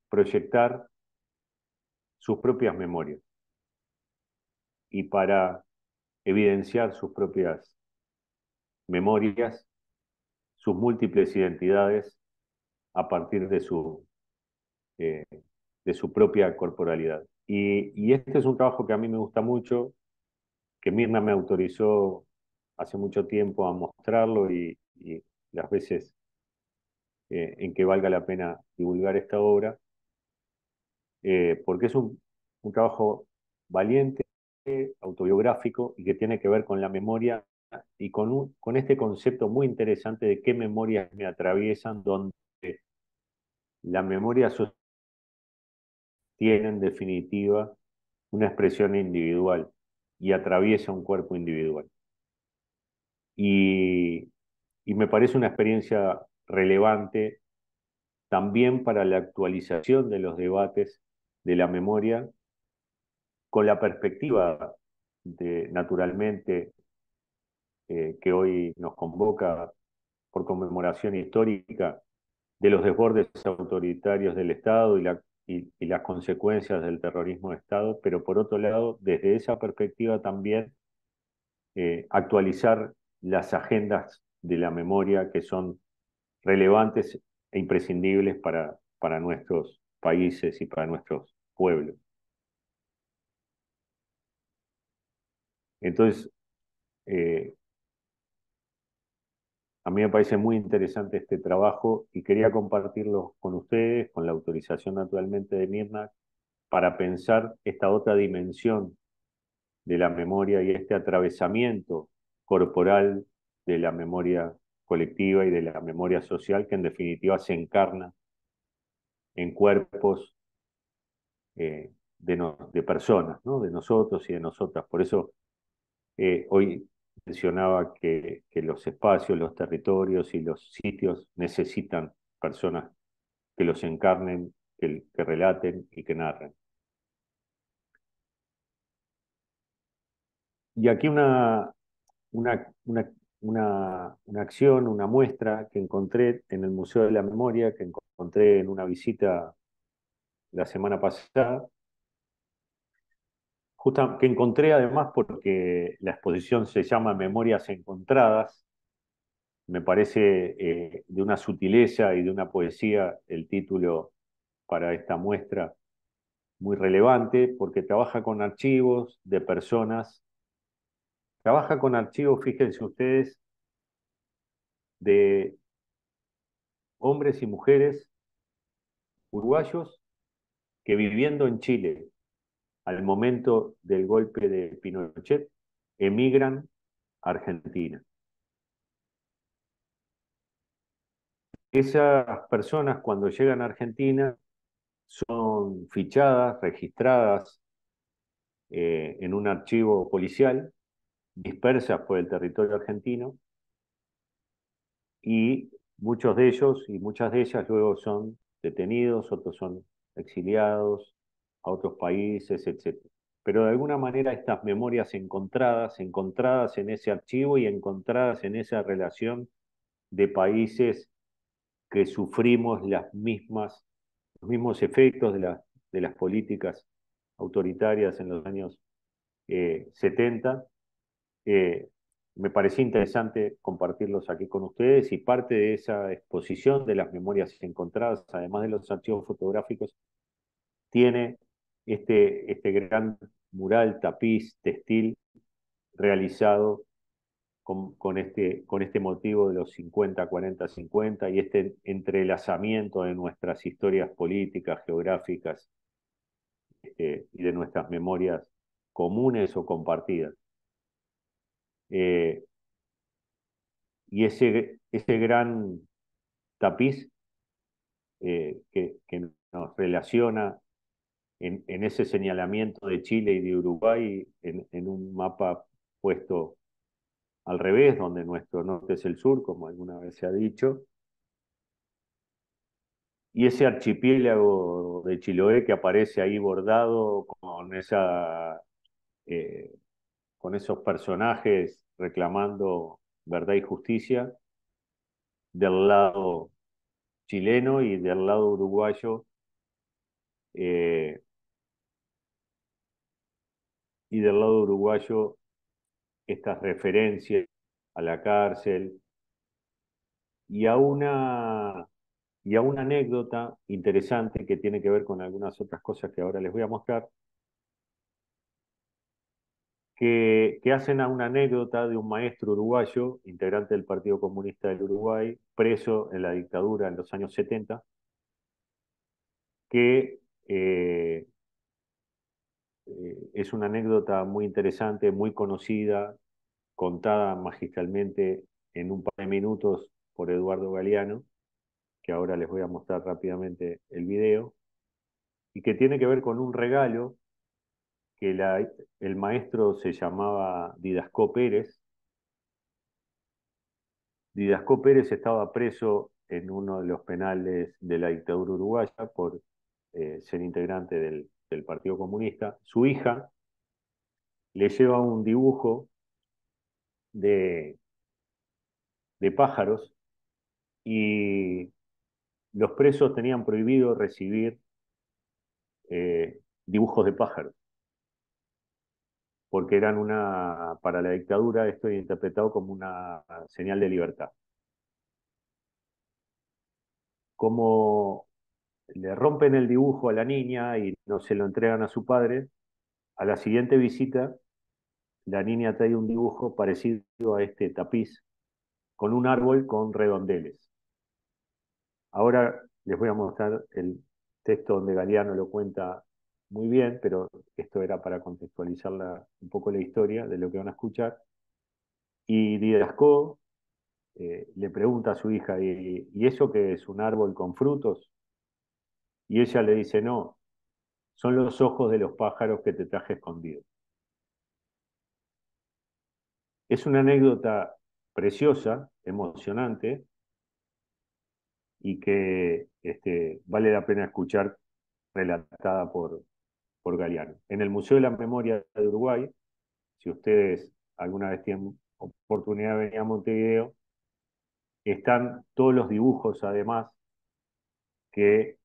proyectar sus propias memorias y para evidenciar sus propias memorias, sus múltiples identidades a partir eh, de su propia corporalidad. Y este es un trabajo que a mí me gusta mucho, que Mirna me autorizó hace mucho tiempo a mostrarlo y las veces en que valga la pena divulgar esta obra, porque es un trabajo valiente, autobiográfico y que tiene que ver con la memoria y con este concepto muy interesante de qué memorias me atraviesan, donde la memoria tiene en definitiva una expresión individual y atraviesa un cuerpo individual. Y y me parece una experiencia relevante también para la actualización de los debates de la memoria, con la perspectiva de, naturalmente, que hoy nos convoca por conmemoración histórica de los desbordes autoritarios del Estado y las consecuencias del terrorismo de Estado, pero por otro lado, desde esa perspectiva también actualizar las agendas de la memoria que son relevantes e imprescindibles para nuestros países y para nuestros pueblos. Entonces, eh, a mí me parece muy interesante este trabajo y quería compartirlo con ustedes, con la autorización naturalmente de Mirna, para pensar esta otra dimensión de la memoria y este atravesamiento corporal de la memoria colectiva y de la memoria social que en definitiva se encarna en cuerpos de personas, ¿no? De nosotros y de nosotras. Por eso hoy mencionaba que los espacios, los territorios y los sitios necesitan personas que los encarnen, que relaten y que narren. Y aquí una, una, una acción, una muestra que encontré en el Museo de la Memoria, que encontré en una visita la semana pasada, justo que encontré además porque la exposición se llama Memorias Encontradas. Me parece de una sutileza y de una poesía el título para esta muestra muy relevante, porque trabaja con archivos de personas, trabaja con archivos, fíjense ustedes, de hombres y mujeres uruguayos que viviendo en Chile al momento del golpe de Pinochet emigran a Argentina. Esas personas cuando llegan a Argentina son fichadas, registradas en un archivo policial, dispersas por el territorio argentino, y muchos de ellos y muchas de ellas luego son detenidos, otros son exiliados a otros países, etc. Pero de alguna manera estas memorias encontradas, encontradas en ese archivo y encontradas en esa relación de países que sufrimos los mismos efectos de las políticas autoritarias en los años 70, eh, me parecía interesante compartirlos aquí con ustedes y parte de esa exposición de las memorias encontradas, además de los archivos fotográficos, tiene este gran mural, tapiz, textil realizado con este motivo de los 50, 40, 50 y este entrelazamiento de nuestras historias políticas, geográficas y de nuestras memorias comunes o compartidas. Eh, y ese gran tapiz que nos relaciona en ese señalamiento de Chile y de Uruguay en un mapa puesto al revés, donde nuestro norte es el sur, como alguna vez se ha dicho, y ese archipiélago de Chiloé que aparece ahí bordado eh, con esos personajes reclamando verdad y justicia del lado chileno y del lado uruguayo, eh, y del lado uruguayo estas referencias a la cárcel y a y a una anécdota interesante que tiene que ver con algunas otras cosas que ahora les voy a mostrar, que hacen a una anécdota de un maestro uruguayo, integrante del Partido Comunista del Uruguay, preso en la dictadura en los años 70, que es una anécdota muy interesante, muy conocida, contada magistralmente en un par de minutos por Eduardo Galeano, que ahora les voy a mostrar rápidamente el video, y que tiene que ver con un regalo que el maestro se llamaba Didasco Pérez, Didasco Pérez estaba preso en uno de los penales de la dictadura uruguaya por ser integrante del Partido Comunista. Su hija le lleva un dibujo de, de pájaros y los presos tenían prohibido recibir dibujos de pájaros, porque eran para la dictadura esto era interpretado como una señal de libertad. Como le rompen el dibujo a la niña y no se lo entregan a su padre, a la siguiente visita la niña trae un dibujo parecido a este tapiz, con un árbol con redondeles. Ahora les voy a mostrar el texto donde Galeano lo cuenta muy bien, pero esto era para contextualizar un poco la historia de lo que van a escuchar. Y Didasco le pregunta a su hija, ¿y eso qué es? ¿Un árbol con frutos? Y ella le dice, no, son los ojos de los pájaros que te traje escondidos. Es una anécdota preciosa, emocionante, y que vale la pena escuchar relatada por Galeano. En el Museo de la Memoria de Uruguay, si ustedes alguna vez tienen oportunidad de venir a Montevideo, están todos los dibujos, además, que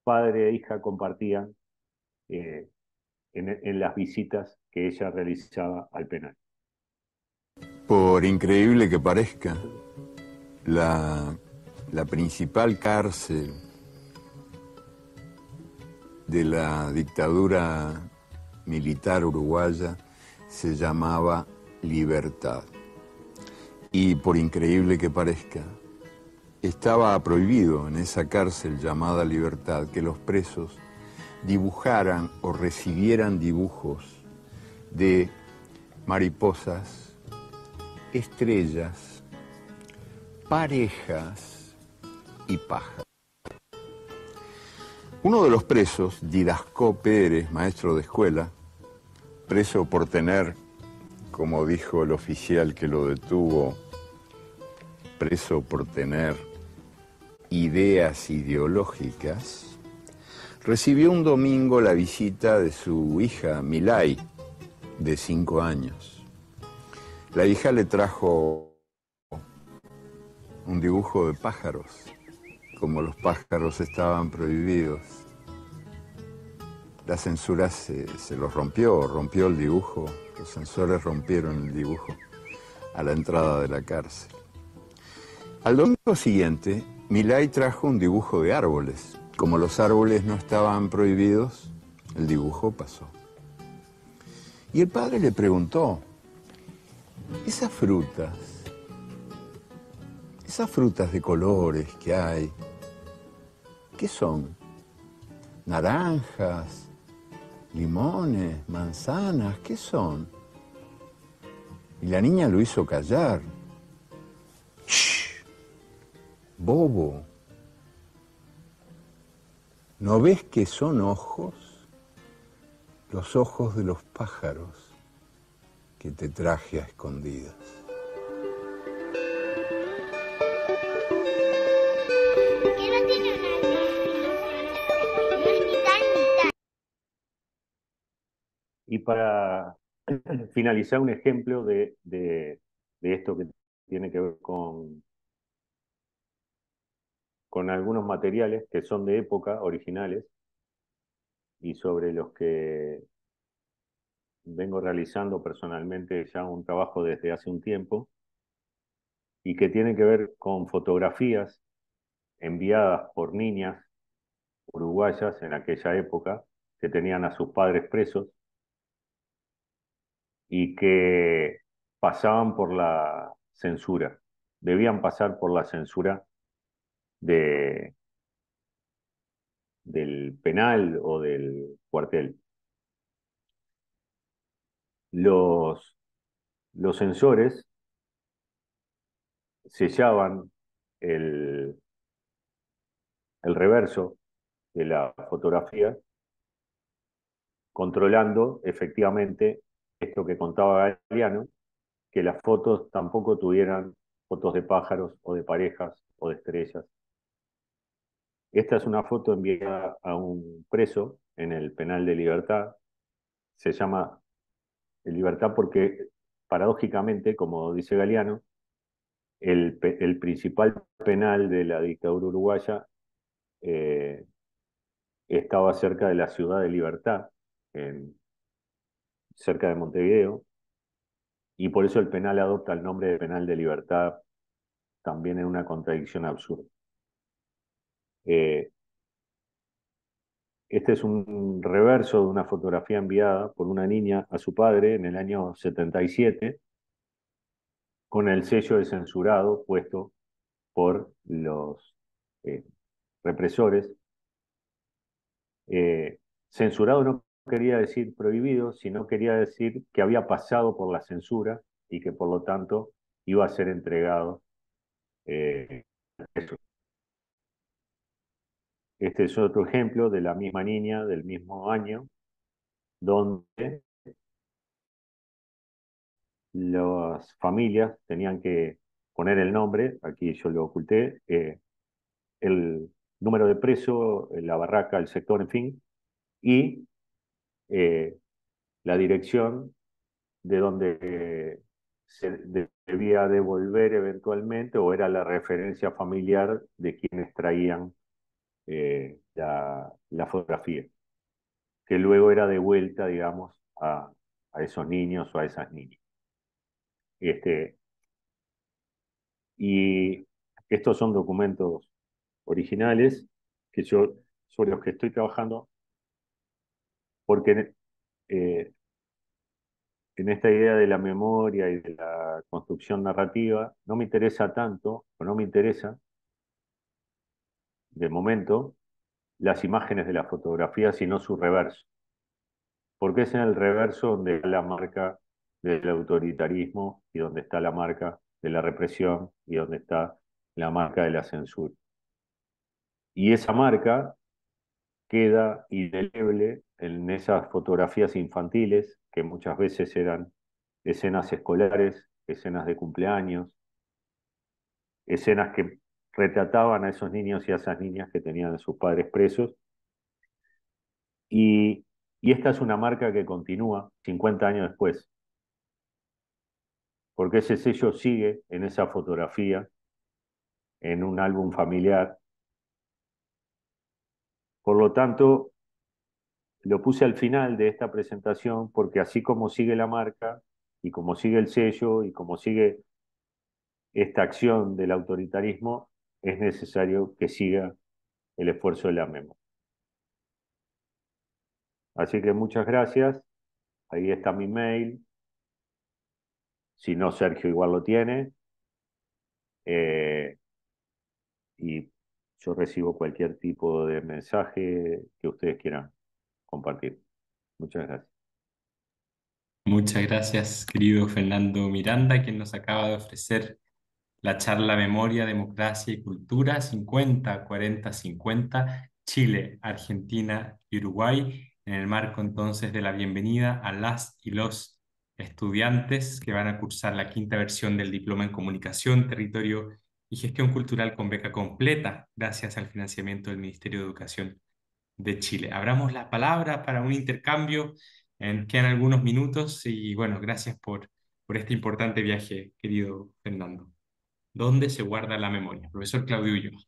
padre e hija compartían eh, en las visitas que ella realizaba al penal. Por increíble que parezca, la, la principal cárcel de la dictadura militar uruguaya se llamaba Libertad. Y por increíble que parezca, estaba prohibido en esa cárcel llamada Libertad que los presos dibujaran o recibieran dibujos de mariposas, estrellas, parejas y pájaros. Uno de los presos, Didasco Pérez, maestro de escuela, preso por tener, como dijo el oficial que lo detuvo, preso por tener ideas ideológicas, recibió un domingo la visita de su hija Milay, de 5 años. La hija le trajo un dibujo de pájaros. Como los pájaros estaban prohibidos, la censura se los rompió el dibujo, los censores rompieron el dibujo a la entrada de la cárcel. Al domingo siguiente, Milay trajo un dibujo de árboles. Como los árboles no estaban prohibidos, el dibujo pasó. Y el padre le preguntó, esas frutas de colores que hay, ¿qué son? ¿Naranjas? ¿Limones? ¿Manzanas? ¿Qué son? Y la niña lo hizo callar. ¡Shh! Bobo. ¿No ves que son ojos? Los ojos de los pájaros que te traje a escondidas. Y para finalizar, un ejemplo de esto que tiene que ver con algunos materiales que son de época, originales, y sobre los que vengo realizando personalmente ya un trabajo desde hace un tiempo, y que tienen que ver con fotografías enviadas por niñas uruguayas en aquella época que tenían a sus padres presos y que pasaban por la censura, debían pasar por la censura de, del penal o del cuartel. Los, los censores sellaban el, el reverso de la fotografía, controlando efectivamente esto que contaba Galeano, que las fotos tampoco tuvieran fotos de pájaros o de parejas o de estrellas. Esta es una foto enviada a un preso en el penal de Libertad. Se llama Libertad porque, paradójicamente, como dice Galeano, el principal penal de la dictadura uruguaya eh, estaba cerca de la ciudad de Libertad, cerca de Montevideo, y por eso el penal adopta el nombre de penal de Libertad, también en una contradicción absurda. Este es un reverso de una fotografía enviada por una niña a su padre en el año 77, con el sello de censurado puesto por los eh, represores. Censurado no quería decir prohibido, sino quería decir que había pasado por la censura y que por lo tanto iba a ser entregado. Eso. Este es otro ejemplo de la misma niña del mismo año, donde las familias tenían que poner el nombre, aquí yo lo oculté, el número de preso, la barraca, el sector, en fin, y eh, la dirección de donde se debía devolver eventualmente o era la referencia familiar de quienes traían la fotografía, que luego era devuelta, digamos, a esos niños o a esas niñas. Este, y estos son documentos originales que yo, sobre los que estoy trabajando, porque eh, en esta idea de la memoria y de la construcción narrativa no me interesa tanto, o no me interesa, de momento, las imágenes de la fotografía, sino su reverso. Porque es en el reverso donde está la marca del autoritarismo y donde está la marca de la represión y donde está la marca de la censura. Y esa marca queda indeleble en esas fotografías infantiles que muchas veces eran escenas escolares, escenas de cumpleaños, escenas que retrataban a esos niños y a esas niñas que tenían a sus padres presos. Y, y esta es una marca que continúa 50 años después, porque ese sello sigue en esa fotografía, en un álbum familiar. Por lo tanto, lo puse al final de esta presentación porque así como sigue la marca y como sigue el sello y como sigue esta acción del autoritarismo, es necesario que siga el esfuerzo de la memoria. Así que muchas gracias. Ahí está mi mail. Si no, Sergio igual lo tiene. Y yo recibo cualquier tipo de mensaje que ustedes quieran compartir. Muchas gracias. Muchas gracias, querido Fernando Miranda, quien nos acaba de ofrecer la charla Memoria, Democracia y Cultura 50-40-50, Chile, Argentina y Uruguay, en el marco entonces de la bienvenida a las y los estudiantes que van a cursar la quinta versión del Diploma en Comunicación, Territorio y Gestión Cultural con beca completa, gracias al financiamiento del Ministerio de Educación de Chile. Abramos la palabra para un intercambio, quedan algunos minutos y bueno, gracias por este importante viaje, querido Fernando. ¿Dónde se guarda la memoria? Profesor Claudio Ulloa.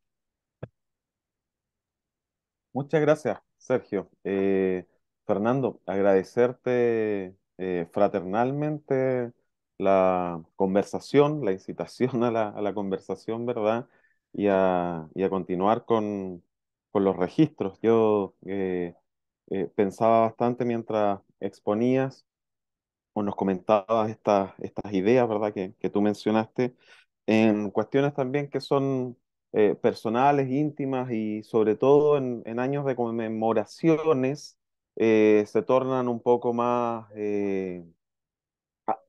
Muchas gracias, Sergio. Fernando, agradecerte fraternalmente la conversación, la incitación a la conversación, ¿verdad? Y a continuar con los registros. Yo pensaba bastante mientras exponías o nos comentabas estas ideas, ¿verdad? Que tú mencionaste, en cuestiones también que son personales, íntimas y sobre todo en años de conmemoraciones se tornan un poco más,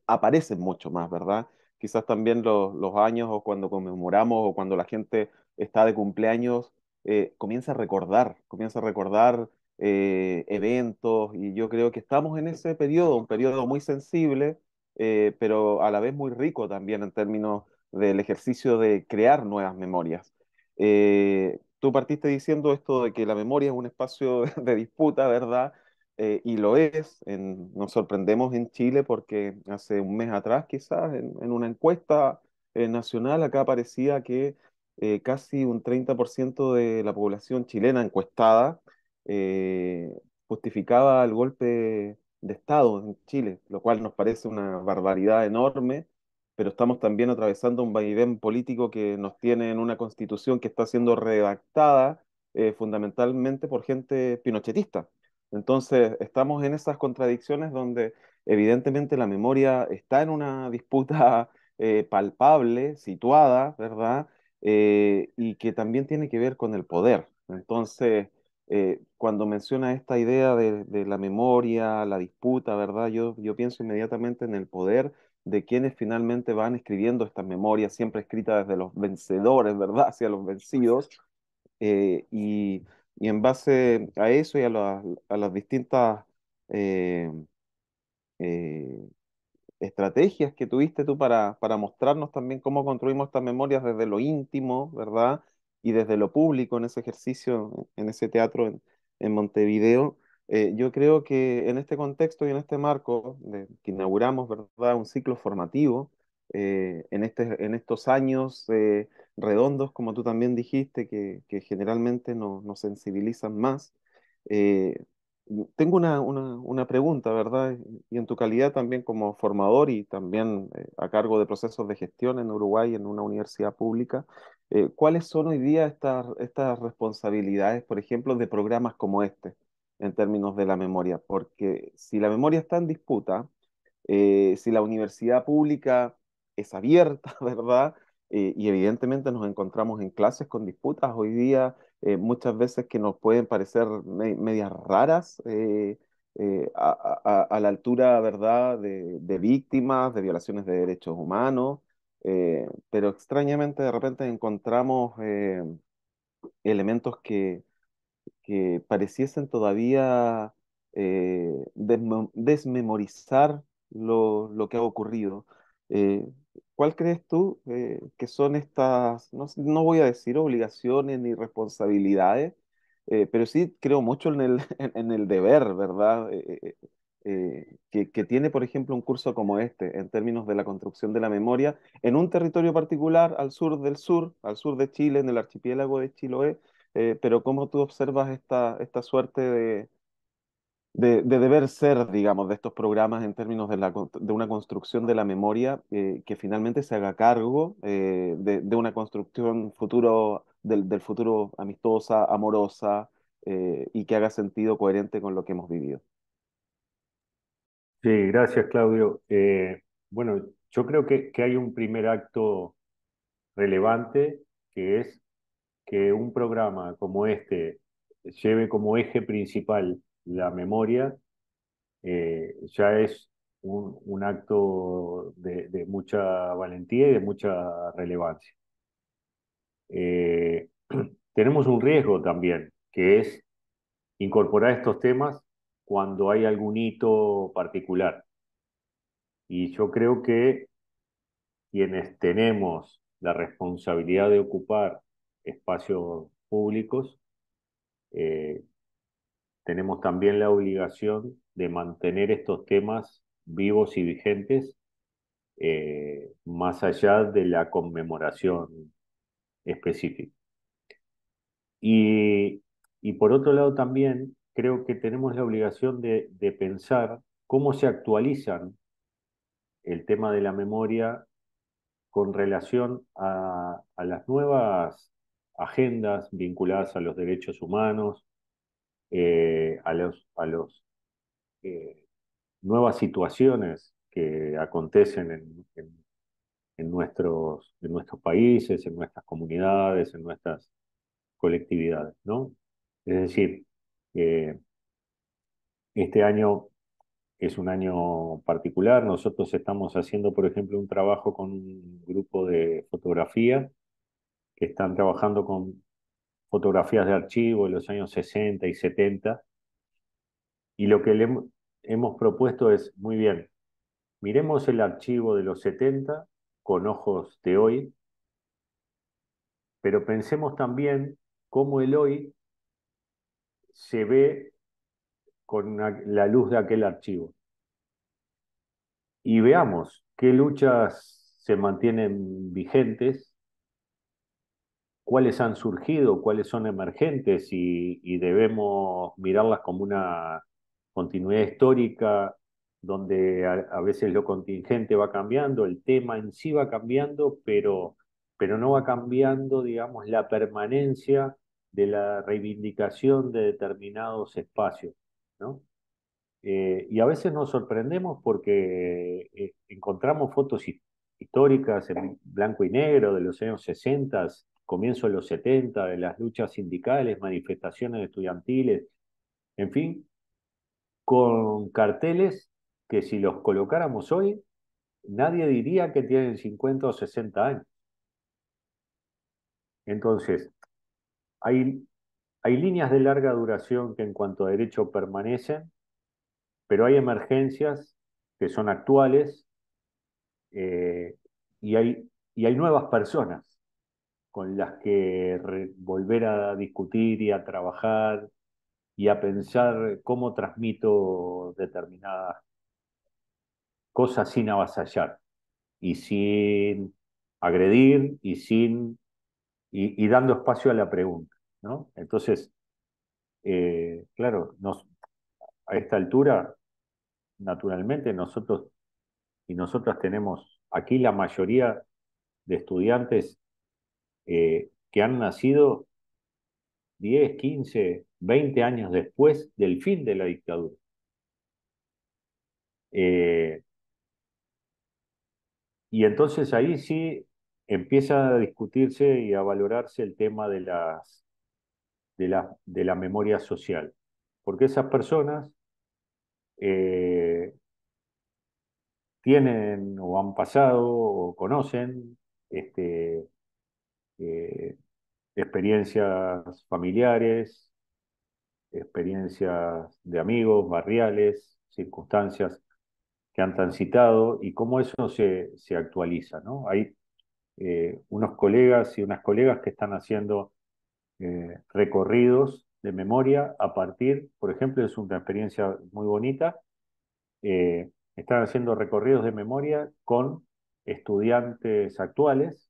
aparecen mucho más, ¿verdad? Quizás también los años o cuando conmemoramos o cuando la gente está de cumpleaños, comienza a recordar eventos y yo creo que estamos en ese periodo, un periodo muy sensible, pero a la vez muy rico también en términos del ejercicio de crear nuevas memorias. Tú partiste diciendo esto de que la memoria es un espacio de disputa, ¿verdad? Y lo es. Nos sorprendemos en Chile porque hace un mes atrás, quizás, en una encuesta nacional, acá aparecía que casi un 30% de la población chilena encuestada eh, justificaba el golpe de Estado en Chile, lo cual nos parece una barbaridad enorme, pero estamos también atravesando un vaivén político que nos tiene en una constitución que está siendo redactada fundamentalmente por gente pinochetista. Entonces, estamos en esas contradicciones donde evidentemente la memoria está en una disputa palpable, situada, ¿verdad? Y que también tiene que ver con el poder. Entonces, cuando menciona esta idea de la memoria, la disputa, ¿verdad? Yo pienso inmediatamente en el poder de quienes finalmente van escribiendo estas memorias, siempre escritas desde los vencedores, ¿verdad? Hacia los vencidos. eh, y, y en base a eso y a las distintas eh, eh, estrategias que tuviste tú para mostrarnos también cómo construimos estas memorias desde lo íntimo, ¿verdad? Y desde lo público en ese ejercicio, en ese teatro en Montevideo. Yo creo que en este contexto y en este marco que inauguramos, ¿verdad? Un ciclo formativo en estos años redondos, como tú también dijiste, que generalmente nos sensibilizan más. eh, Tengo una pregunta, ¿verdad? Y en tu calidad también como formador y también a cargo de procesos de gestión en Uruguay en una universidad pública, ¿cuáles son hoy día estas responsabilidades, por ejemplo, de programas como este en términos de la memoria? Porque si la memoria está en disputa, si la universidad pública es abierta, ¿verdad? Y evidentemente nos encontramos en clases con disputas hoy día, muchas veces que nos pueden parecer medias raras, a la altura, ¿verdad?, de víctimas, de violaciones de derechos humanos, pero extrañamente de repente encontramos elementos que pareciesen todavía desmemorizar lo que ha ocurrido. Eh, ¿Cuál crees tú que son estas, no voy a decir obligaciones ni responsabilidades, pero sí creo mucho en el, en el deber, ¿verdad? Que tiene, por ejemplo, un curso como este, en términos de la construcción de la memoria, en un territorio particular al sur de Chile, en el archipiélago de Chiloé, pero ¿cómo tú observas esta suerte de deber ser, digamos, de estos programas en términos de una construcción de la memoria que finalmente se haga cargo de una construcción futuro, del futuro amistosa, amorosa y que haga sentido coherente con lo que hemos vivido? Sí, gracias, Claudio. Bueno, yo creo que hay un primer acto relevante, que es que un programa como este lleve como eje principal la memoria. Ya es un acto de mucha valentía y de mucha relevancia. Eh, Tenemos un riesgo también, que es incorporar estos temas cuando hay algún hito particular. Y yo creo que quienes tenemos la responsabilidad de ocupar espacios públicos, eh, tenemos también la obligación de mantener estos temas vivos y vigentes, más allá de la conmemoración específica. Y, y por otro lado también creo que tenemos la obligación de pensar cómo se actualizan el tema de la memoria con relación a las nuevas agendas vinculadas a los derechos humanos, a los nuevas situaciones que acontecen en nuestros países, en nuestras comunidades, en nuestras colectividades, ¿no? Es decir, eh, este año es un año particular. Nosotros estamos haciendo, por ejemplo, un trabajo con un grupo de fotografía que están trabajando con fotografías de archivo de los años 60 y 70, y lo que hemos propuesto es, muy bien, miremos el archivo de los 70 con ojos de hoy, pero pensemos también cómo el hoy se ve con la luz de aquel archivo. Y veamos qué luchas se mantienen vigentes, cuáles han surgido, cuáles son emergentes y debemos mirarlas como una continuidad histórica donde a veces lo contingente va cambiando, el tema en sí va cambiando, pero no va cambiando, digamos, la permanencia de la reivindicación de determinados espacios, ¿no? Y a veces nos sorprendemos porque encontramos fotos históricas en blanco y negro de los años 60, comienzo de los 70, de las luchas sindicales, manifestaciones estudiantiles, en fin, con carteles que si los colocáramos hoy, nadie diría que tienen 50 o 60 años. Entonces, hay, hay líneas de larga duración que en cuanto a derecho permanecen, pero hay emergencias que son actuales eh, y hay nuevas personas con las que volver a discutir y a trabajar y a pensar cómo transmito determinadas cosas sin avasallar y sin agredir y dando espacio a la pregunta, ¿no? Entonces, claro, a esta altura, naturalmente, nosotros y nosotras tenemos aquí la mayoría de estudiantes que han nacido 10, 15, 20 años después del fin de la dictadura. Eh, y entonces ahí sí empieza a discutirse y a valorarse el tema de la memoria social, porque esas personas eh, tienen o han pasado o conocen este, eh, experiencias familiares, experiencias de amigos, barriales, circunstancias que han transitado y cómo eso se actualiza, ¿no? Hay unos colegas y unas colegas que están haciendo recorridos de memoria a partir, por ejemplo, es una experiencia muy bonita, están haciendo recorridos de memoria con estudiantes actuales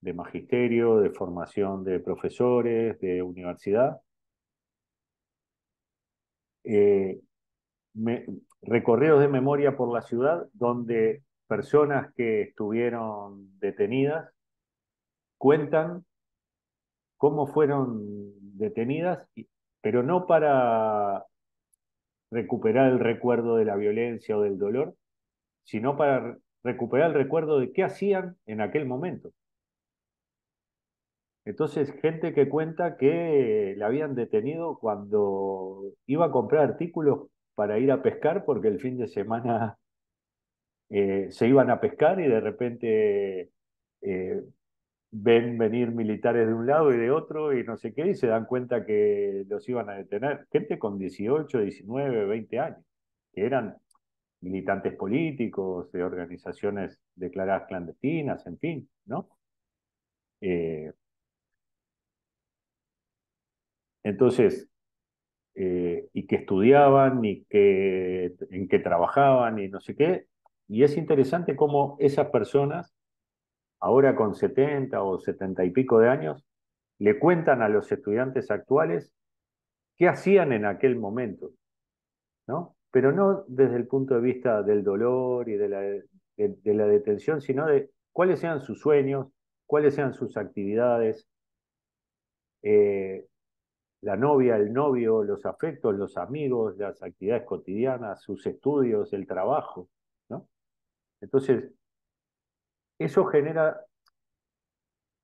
de magisterio, de formación de profesores, de universidad, eh, me, recorridos de memoria por la ciudad donde personas que estuvieron detenidas cuentan cómo fueron detenidas, pero no para recuperar el recuerdo de la violencia o del dolor, sino para recuperar el recuerdo de qué hacían en aquel momento. Entonces, gente que cuenta que la habían detenido cuando iba a comprar artículos para ir a pescar porque el fin de semana se iban a pescar y de repente eh, ven venir militares de un lado y de otro y no sé qué, y se dan cuenta que los iban a detener. Gente con 18, 19, 20 años, que eran militantes políticos, de organizaciones declaradas clandestinas, en fin, ¿no? Eh, entonces, y que estudiaban, y que, en que trabajaban, y no sé qué. Y es interesante cómo esas personas, ahora con 70 o 70 y pico de años, le cuentan a los estudiantes actuales qué hacían en aquel momento, ¿no? Pero no desde el punto de vista del dolor y de la detención, sino de cuáles sean sus sueños, cuáles sean sus actividades, eh, la novia, el novio, los afectos, los amigos, las actividades cotidianas, sus estudios, el trabajo, ¿no? Entonces, eso genera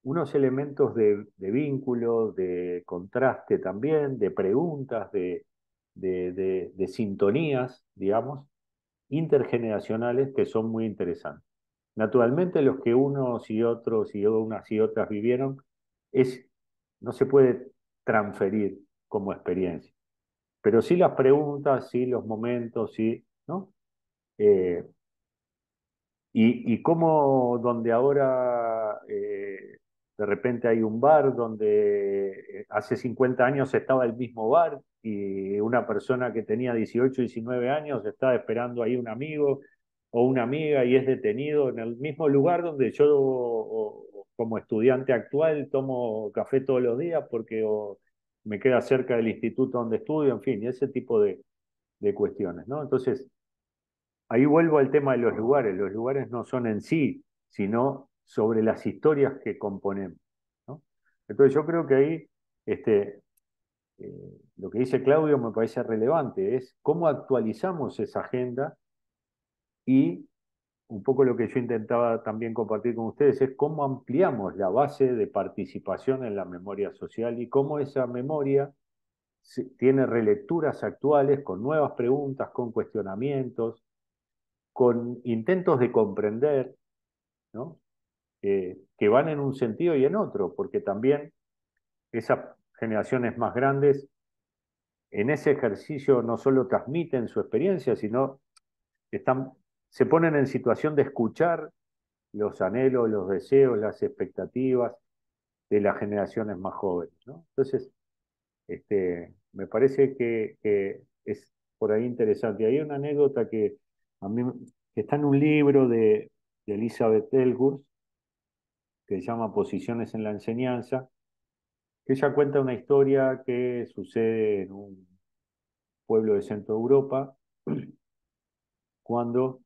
unos elementos de vínculo, de contraste también, de preguntas, de sintonías, digamos, intergeneracionales que son muy interesantes. Naturalmente, los que unos y otros y unas y otras vivieron, es, no se puede transferir como experiencia. Pero sí las preguntas, sí los momentos, sí, ¿no? Eh, Y cómo donde ahora de repente hay un bar donde hace 50 años estaba el mismo bar y una persona que tenía 18, 19 años está esperando ahí un amigo o una amiga y es detenido en el mismo lugar donde yo como estudiante actual tomo café todos los días porque me queda cerca del instituto donde estudio, en fin, y ese tipo de cuestiones, ¿no? Entonces, ahí vuelvo al tema de los lugares. Los lugares no son en sí, sino sobre las historias que componemos, ¿no? Entonces yo creo que ahí lo que dice Claudio me parece relevante, es cómo actualizamos esa agenda y un poco lo que yo intentaba también compartir con ustedes es cómo ampliamos la base de participación en la memoria social y cómo esa memoria tiene relecturas actuales con nuevas preguntas, con cuestionamientos, con intentos de comprender, ¿no? Que van en un sentido y en otro, porque también esas generaciones más grandes en ese ejercicio no solo transmiten su experiencia, sino están, se ponen en situación de escuchar los anhelos, los deseos, las expectativas de las generaciones más jóvenes, ¿no? Entonces, me parece que es por ahí interesante. Hay una anécdota que a mí que está en un libro de Elizabeth Elgurs, que se llama Posiciones en la Enseñanza, que ella cuenta una historia que sucede en un pueblo de Centro Europa, cuando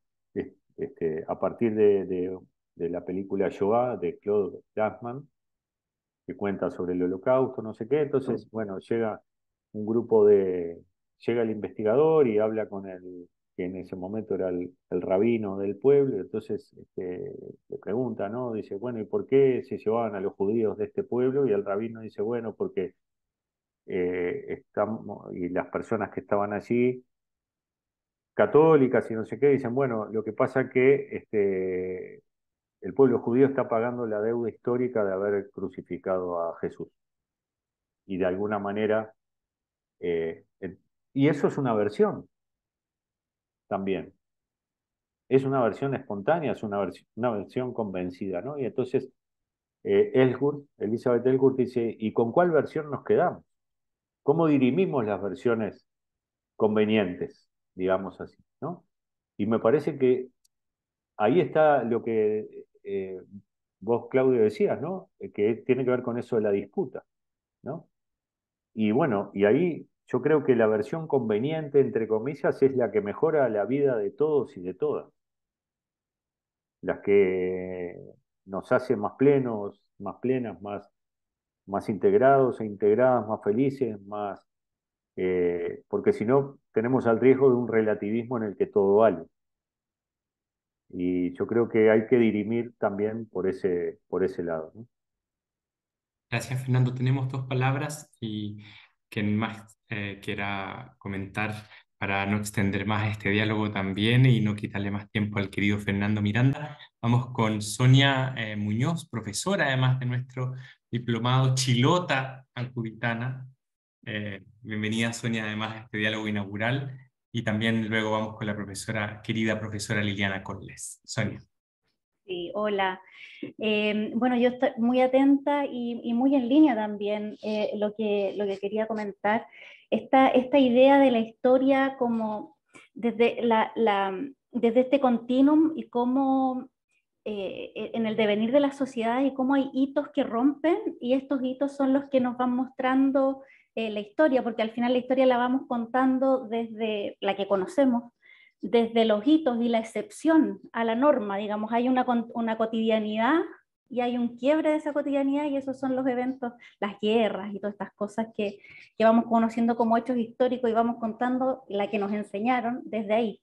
a partir de la película Shoah de Claude Lanzmann, que cuenta sobre el holocausto, no sé qué, entonces, bueno, llega el investigador y habla con el que en ese momento era el rabino del pueblo, entonces le pregunta, ¿no? Dice, bueno, ¿y por qué se llevaban a los judíos de este pueblo? Y el rabino dice, bueno, porque y las personas que estaban allí, católicas y no sé qué, dicen, bueno, lo que pasa que el pueblo judío está pagando la deuda histórica de haber crucificado a Jesús. Y de alguna manera, eh, y eso es una versión también, es una versión espontánea, es una versión convencida, ¿no? Y entonces Elizabeth Elgurt dice, ¿y con cuál versión nos quedamos? ¿Cómo dirimimos las versiones convenientes, digamos así, ¿no? Y me parece que ahí está lo que vos, Claudio, decías, ¿no? Que tiene que ver con eso de la disputa, ¿no? Y bueno, y ahí yo creo que la versión conveniente, entre comillas, es la que mejora la vida de todos y de todas, las que nos hace más plenos, más plenas, más integrados e integradas, más felices, porque si no tenemos el riesgo de un relativismo en el que todo vale. Y yo creo que hay que dirimir también por ese lado, ¿no? Gracias, Fernando. Tenemos dos palabras y quien más quiera comentar para no extender más este diálogo también y no quitarle más tiempo al querido Fernando Miranda. Vamos con Sonia Muñoz, profesora además de nuestro diplomado Chilota Ancubitana. Bienvenida, Sonia, además a este diálogo inaugural. Y también luego vamos con la profesora, querida profesora Liliana Corles. Sonia. Sí, hola. Bueno, yo estoy muy atenta y muy en línea también lo que quería comentar. Esta idea de la historia como desde, desde este continuum y cómo en el devenir de las sociedades y cómo hay hitos que rompen y estos hitos son los que nos van mostrando la historia, porque al final la historia la vamos contando desde la que conocemos, desde los hitos y la excepción a la norma, digamos, hay una cotidianidad y hay un quiebre de esa cotidianidad y esos son los eventos, las guerras y todas estas cosas que vamos conociendo como hechos históricos y vamos contando la que nos enseñaron desde ahí.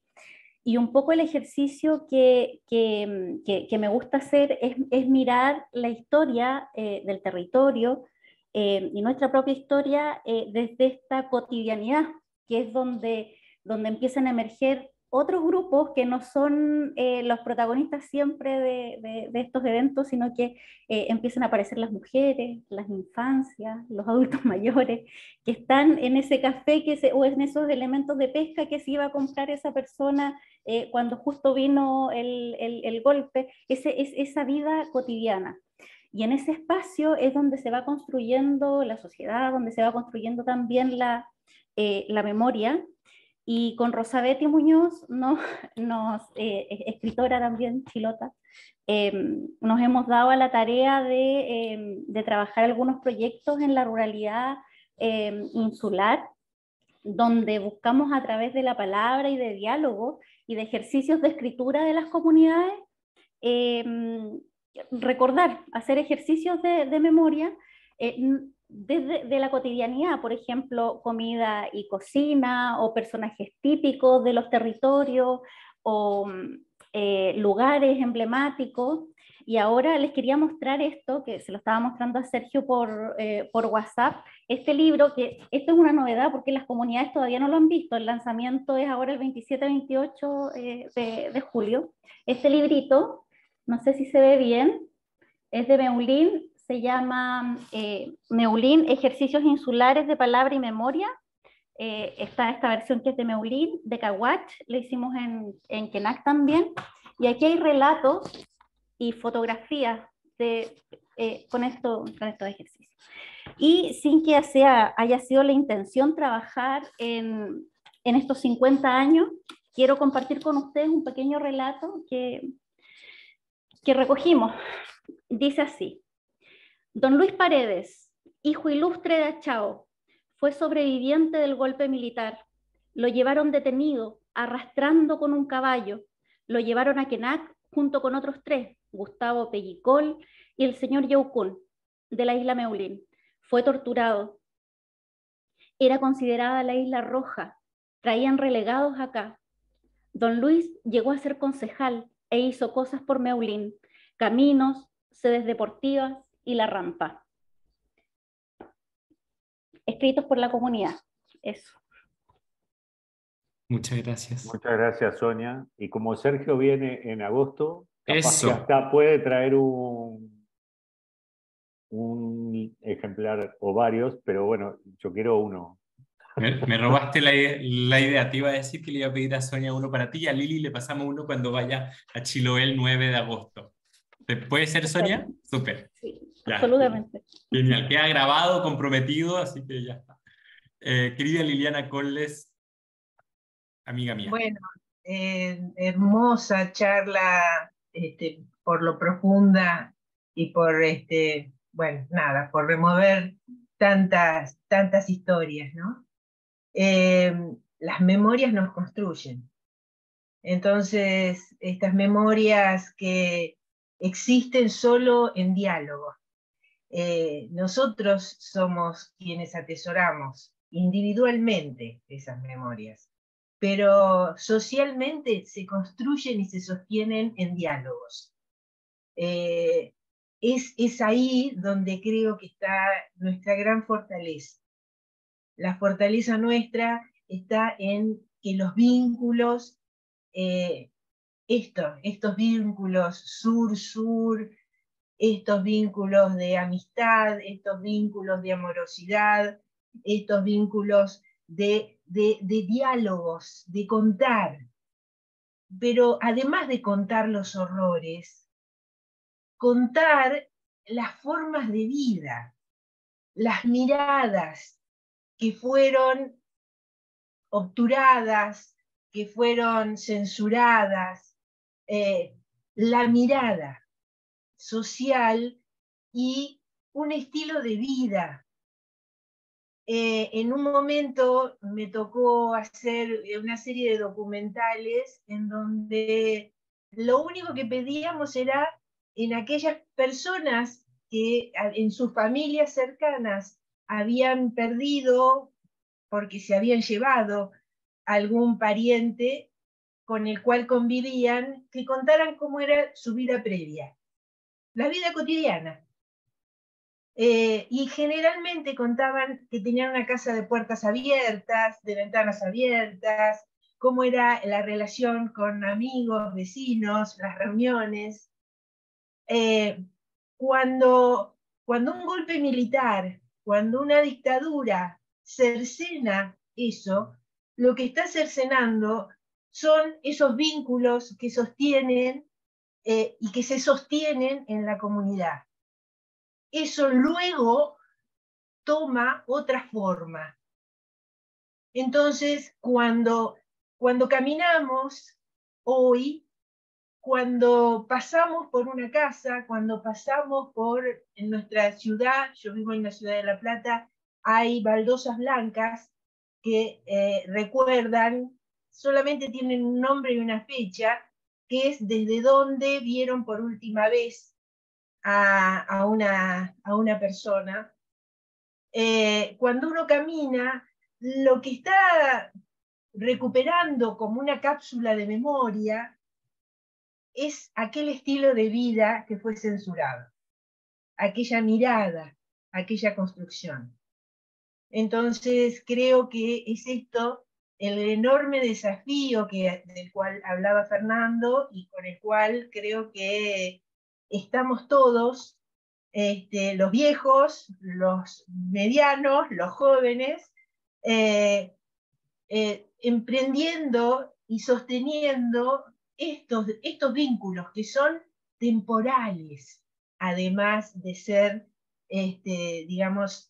Y un poco el ejercicio que me gusta hacer es mirar la historia del territorio y nuestra propia historia desde esta cotidianidad, que es donde empiezan a emerger otros grupos que no son los protagonistas siempre de estos eventos, sino que empiezan a aparecer las mujeres, las infancias, los adultos mayores, que están en ese café o en esos elementos de pesca que se iba a comprar esa persona cuando justo vino el golpe, esa vida cotidiana. Y en ese espacio es donde se va construyendo la sociedad, donde se va construyendo también la memoria. Y con Rosabetti Muñoz, escritora también chilota, nos hemos dado a la tarea de trabajar algunos proyectos en la ruralidad insular, donde buscamos a través de la palabra y de diálogo y de ejercicios de escritura de las comunidades, recordar, hacer ejercicios de memoria desde la cotidianidad, por ejemplo, comida y cocina, o personajes típicos de los territorios, o lugares emblemáticos. Y ahora les quería mostrar esto, que se lo estaba mostrando a Sergio por WhatsApp, este libro, que esto es una novedad porque las comunidades todavía no lo han visto, el lanzamiento es ahora el 27-28 de julio. Este librito, no sé si se ve bien, es de Meulín, se llama Meulín, Ejercicios Insulares de Palabra y Memoria. Está esta versión que es de Meulín, de Caguach, le hicimos en Quenac también, y aquí hay relatos y fotografías con estos ejercicios. Y sin que haya sido la intención trabajar en estos 50 años, quiero compartir con ustedes un pequeño relato que recogimos. Dice así: Don Luis Paredes, hijo ilustre de Achao, fue sobreviviente del golpe militar. Lo llevaron detenido, arrastrando con un caballo. Lo llevaron a Quenac junto con otros 3, Gustavo Pellicol y el señor Yaucún, de la isla Meulín. Fue torturado. Era considerada la isla roja. Traían relegados acá. Don Luis llegó a ser concejal e hizo cosas por Meulín: caminos, sedes deportivas y la rampa. Escritos por la comunidad. Eso. Muchas gracias. Muchas gracias, Sonia. Y como Sergio viene en agosto, capaz Eso. que hasta puede traer un ejemplar o varios, pero bueno, yo quiero uno. Me robaste la idea. Te iba a decir que le iba a pedir a Sonia uno para ti, y a Lili le pasamos uno cuando vaya a Chiloé el 9 de agosto. ¿Puede ser, Sonia? Súper. Sí, Ya, absolutamente. genial. Queda grabado, comprometido, así que ya está. Querida Liliana Colles, amiga mía. Bueno, hermosa charla, por lo profunda y por, bueno, nada, por remover tantas historias, ¿no? Las memorias nos construyen. Entonces, estas memorias que existen solo en diálogo. Nosotros somos quienes atesoramos individualmente esas memorias, pero socialmente se construyen y se sostienen en diálogos. Es ahí donde creo que está nuestra gran fortaleza. La fortaleza nuestra está en que los vínculos, estos vínculos sur-sur, estos vínculos de amistad, estos vínculos de amorosidad, estos vínculos de diálogos, de contar. Pero además de contar los horrores, contar las formas de vida, las miradas que fueron obturadas, que fueron censuradas, la mirada social y un estilo de vida. En un momento me tocó hacer una serie de documentales en donde lo único que pedíamos era en aquellas personas que en sus familias cercanas habían perdido porque se habían llevado algún pariente con el cual convivían, que contaran cómo era su vida previa, la vida cotidiana. Y generalmente contaban que tenían una casa de puertas abiertas, de ventanas abiertas, cómo era la relación con amigos, vecinos, las reuniones. Cuando un golpe militar, cuando una dictadura cercena eso, lo que está cercenando son esos vínculos que sostienen y que se sostienen en la comunidad. Eso luego toma otra forma. Entonces, cuando caminamos hoy, cuando pasamos por una casa, cuando pasamos en nuestra ciudad, yo vivo en la ciudad de La Plata, hay baldosas blancas que recuerdan, solamente tienen un nombre y una fecha, que es desde donde vieron por última vez a una persona. Cuando uno camina, lo que está recuperando como una cápsula de memoria es aquel estilo de vida que fue censurado, aquella mirada, aquella construcción. Entonces creo que es esto el enorme desafío del cual hablaba Fernando y con el cual creo que estamos todos, los viejos, los medianos, los jóvenes, emprendiendo y sosteniendo estos vínculos que son temporales, además de ser, digamos,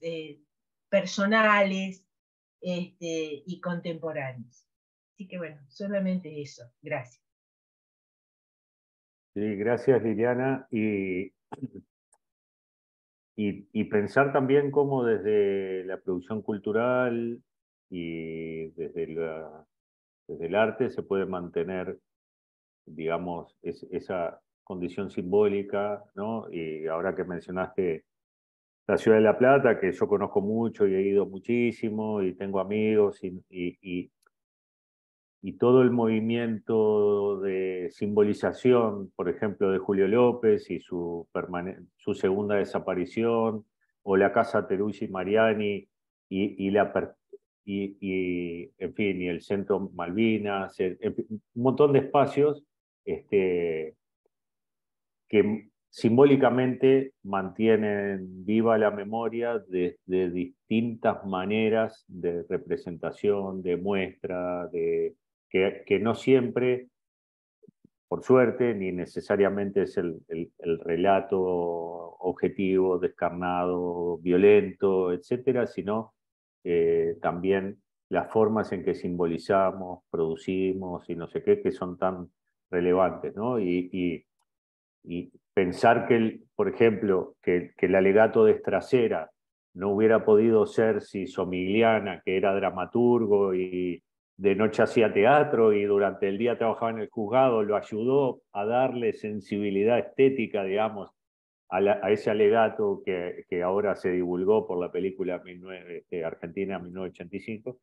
personales y contemporáneos. Así que bueno, solamente eso. Gracias. Sí, gracias Liliana. Y pensar también cómo desde la producción cultural y desde el arte se puede mantener, digamos, esa condición simbólica, ¿no? Y ahora que mencionaste la ciudad de La Plata, que yo conozco mucho y he ido muchísimo y tengo amigos y todo el movimiento de simbolización, por ejemplo, de Julio López y su segunda desaparición, o la Casa Teruggi Mariani en fin, y el Centro Malvinas, un montón de espacios que simbólicamente mantienen viva la memoria de distintas maneras de representación, de muestra, que no siempre, por suerte, ni necesariamente es el relato objetivo, descarnado, violento, etcétera, sino también las formas en que simbolizamos, producimos y no sé qué, que son tan relevantes, ¿no? Y pensar por ejemplo, que el alegato de Stracera no hubiera podido ser si Somigliana, que era dramaturgo y de noche hacía teatro y durante el día trabajaba en el juzgado, lo ayudó a darle sensibilidad estética, digamos, a ese alegato que ahora se divulgó por la película Argentina 1985,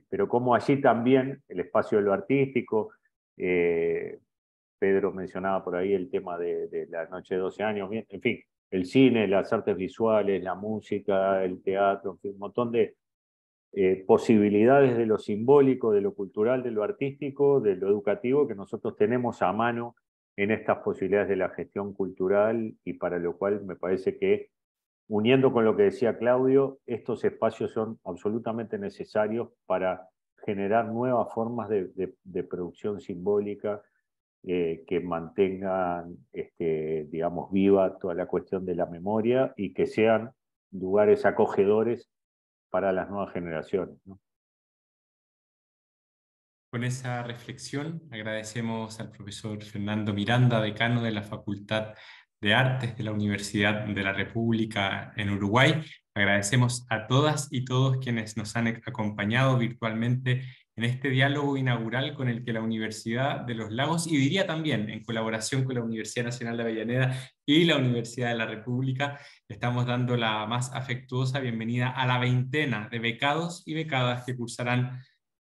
pero como allí también el espacio de lo artístico, Pedro mencionaba por ahí el tema de la noche de 12 años, en fin, el cine, las artes visuales, la música, el teatro, en fin, un montón de posibilidades de lo simbólico, de lo cultural, de lo artístico, de lo educativo que nosotros tenemos a mano en estas posibilidades de la gestión cultural, y para lo cual me parece que, uniendo con lo que decía Claudio, estos espacios son absolutamente necesarios para generar nuevas formas de producción simbólica que mantengan, digamos, viva toda la cuestión de la memoria y que sean lugares acogedores para las nuevas generaciones, ¿no? Con esa reflexión agradecemos al profesor Fernando Miranda, decano de la Facultad de Artes de la Universidad de la República en Uruguay. Agradecemos a todas y todos quienes nos han acompañado virtualmente en este diálogo inaugural con el que la Universidad de los Lagos, y diría también en colaboración con la Universidad Nacional de Avellaneda y la Universidad de la República, estamos dando la más afectuosa bienvenida a la veintena de becados y becadas que cursarán,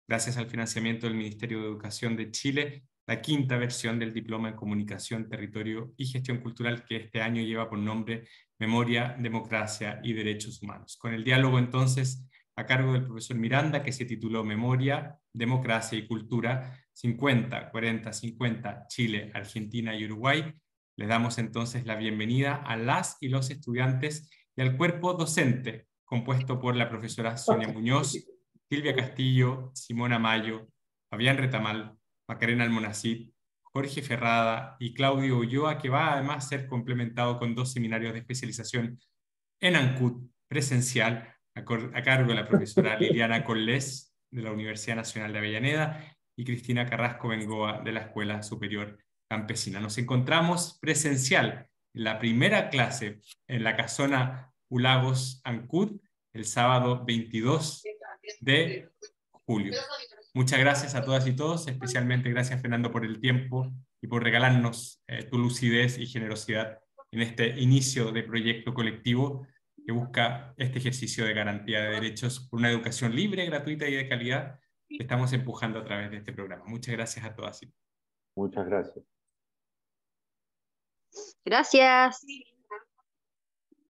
gracias al financiamiento del Ministerio de Educación de Chile, la quinta versión del Diploma en Comunicación, Territorio y Gestión Cultural, que este año lleva por nombre Memoria, Democracia y Derechos Humanos. Con el diálogo, entonces, a cargo del profesor Miranda, que se tituló Memoria, Democracia y Cultura, 50, 40, 50, Chile, Argentina y Uruguay. Les damos entonces la bienvenida a las y los estudiantes y al cuerpo docente, compuesto por la profesora Sonia Muñoz, Silvia Castillo, Simona Mayo, Fabián Retamal, Macarena Almonacid, Jorge Ferrada y Claudio Ulloa, que va además a ser complementado con 2 seminarios de especialización en ANCUT presencial, a cargo de la profesora Liliana Collés, de la Universidad Nacional de Avellaneda, y Cristina Carrasco Bengoa, de la Escuela Superior Campesina. Nos encontramos presencial en la primera clase en la casona Ulagos ANCUT, el sábado 22 de julio. Muchas gracias a todas y todos, especialmente gracias, Fernando, por el tiempo y por regalarnos tu lucidez y generosidad en este inicio de proyecto colectivo que busca este ejercicio de garantía de derechos por una educación libre, gratuita y de calidad que estamos empujando a través de este programa. Muchas gracias a todas y todos. Muchas gracias. Gracias.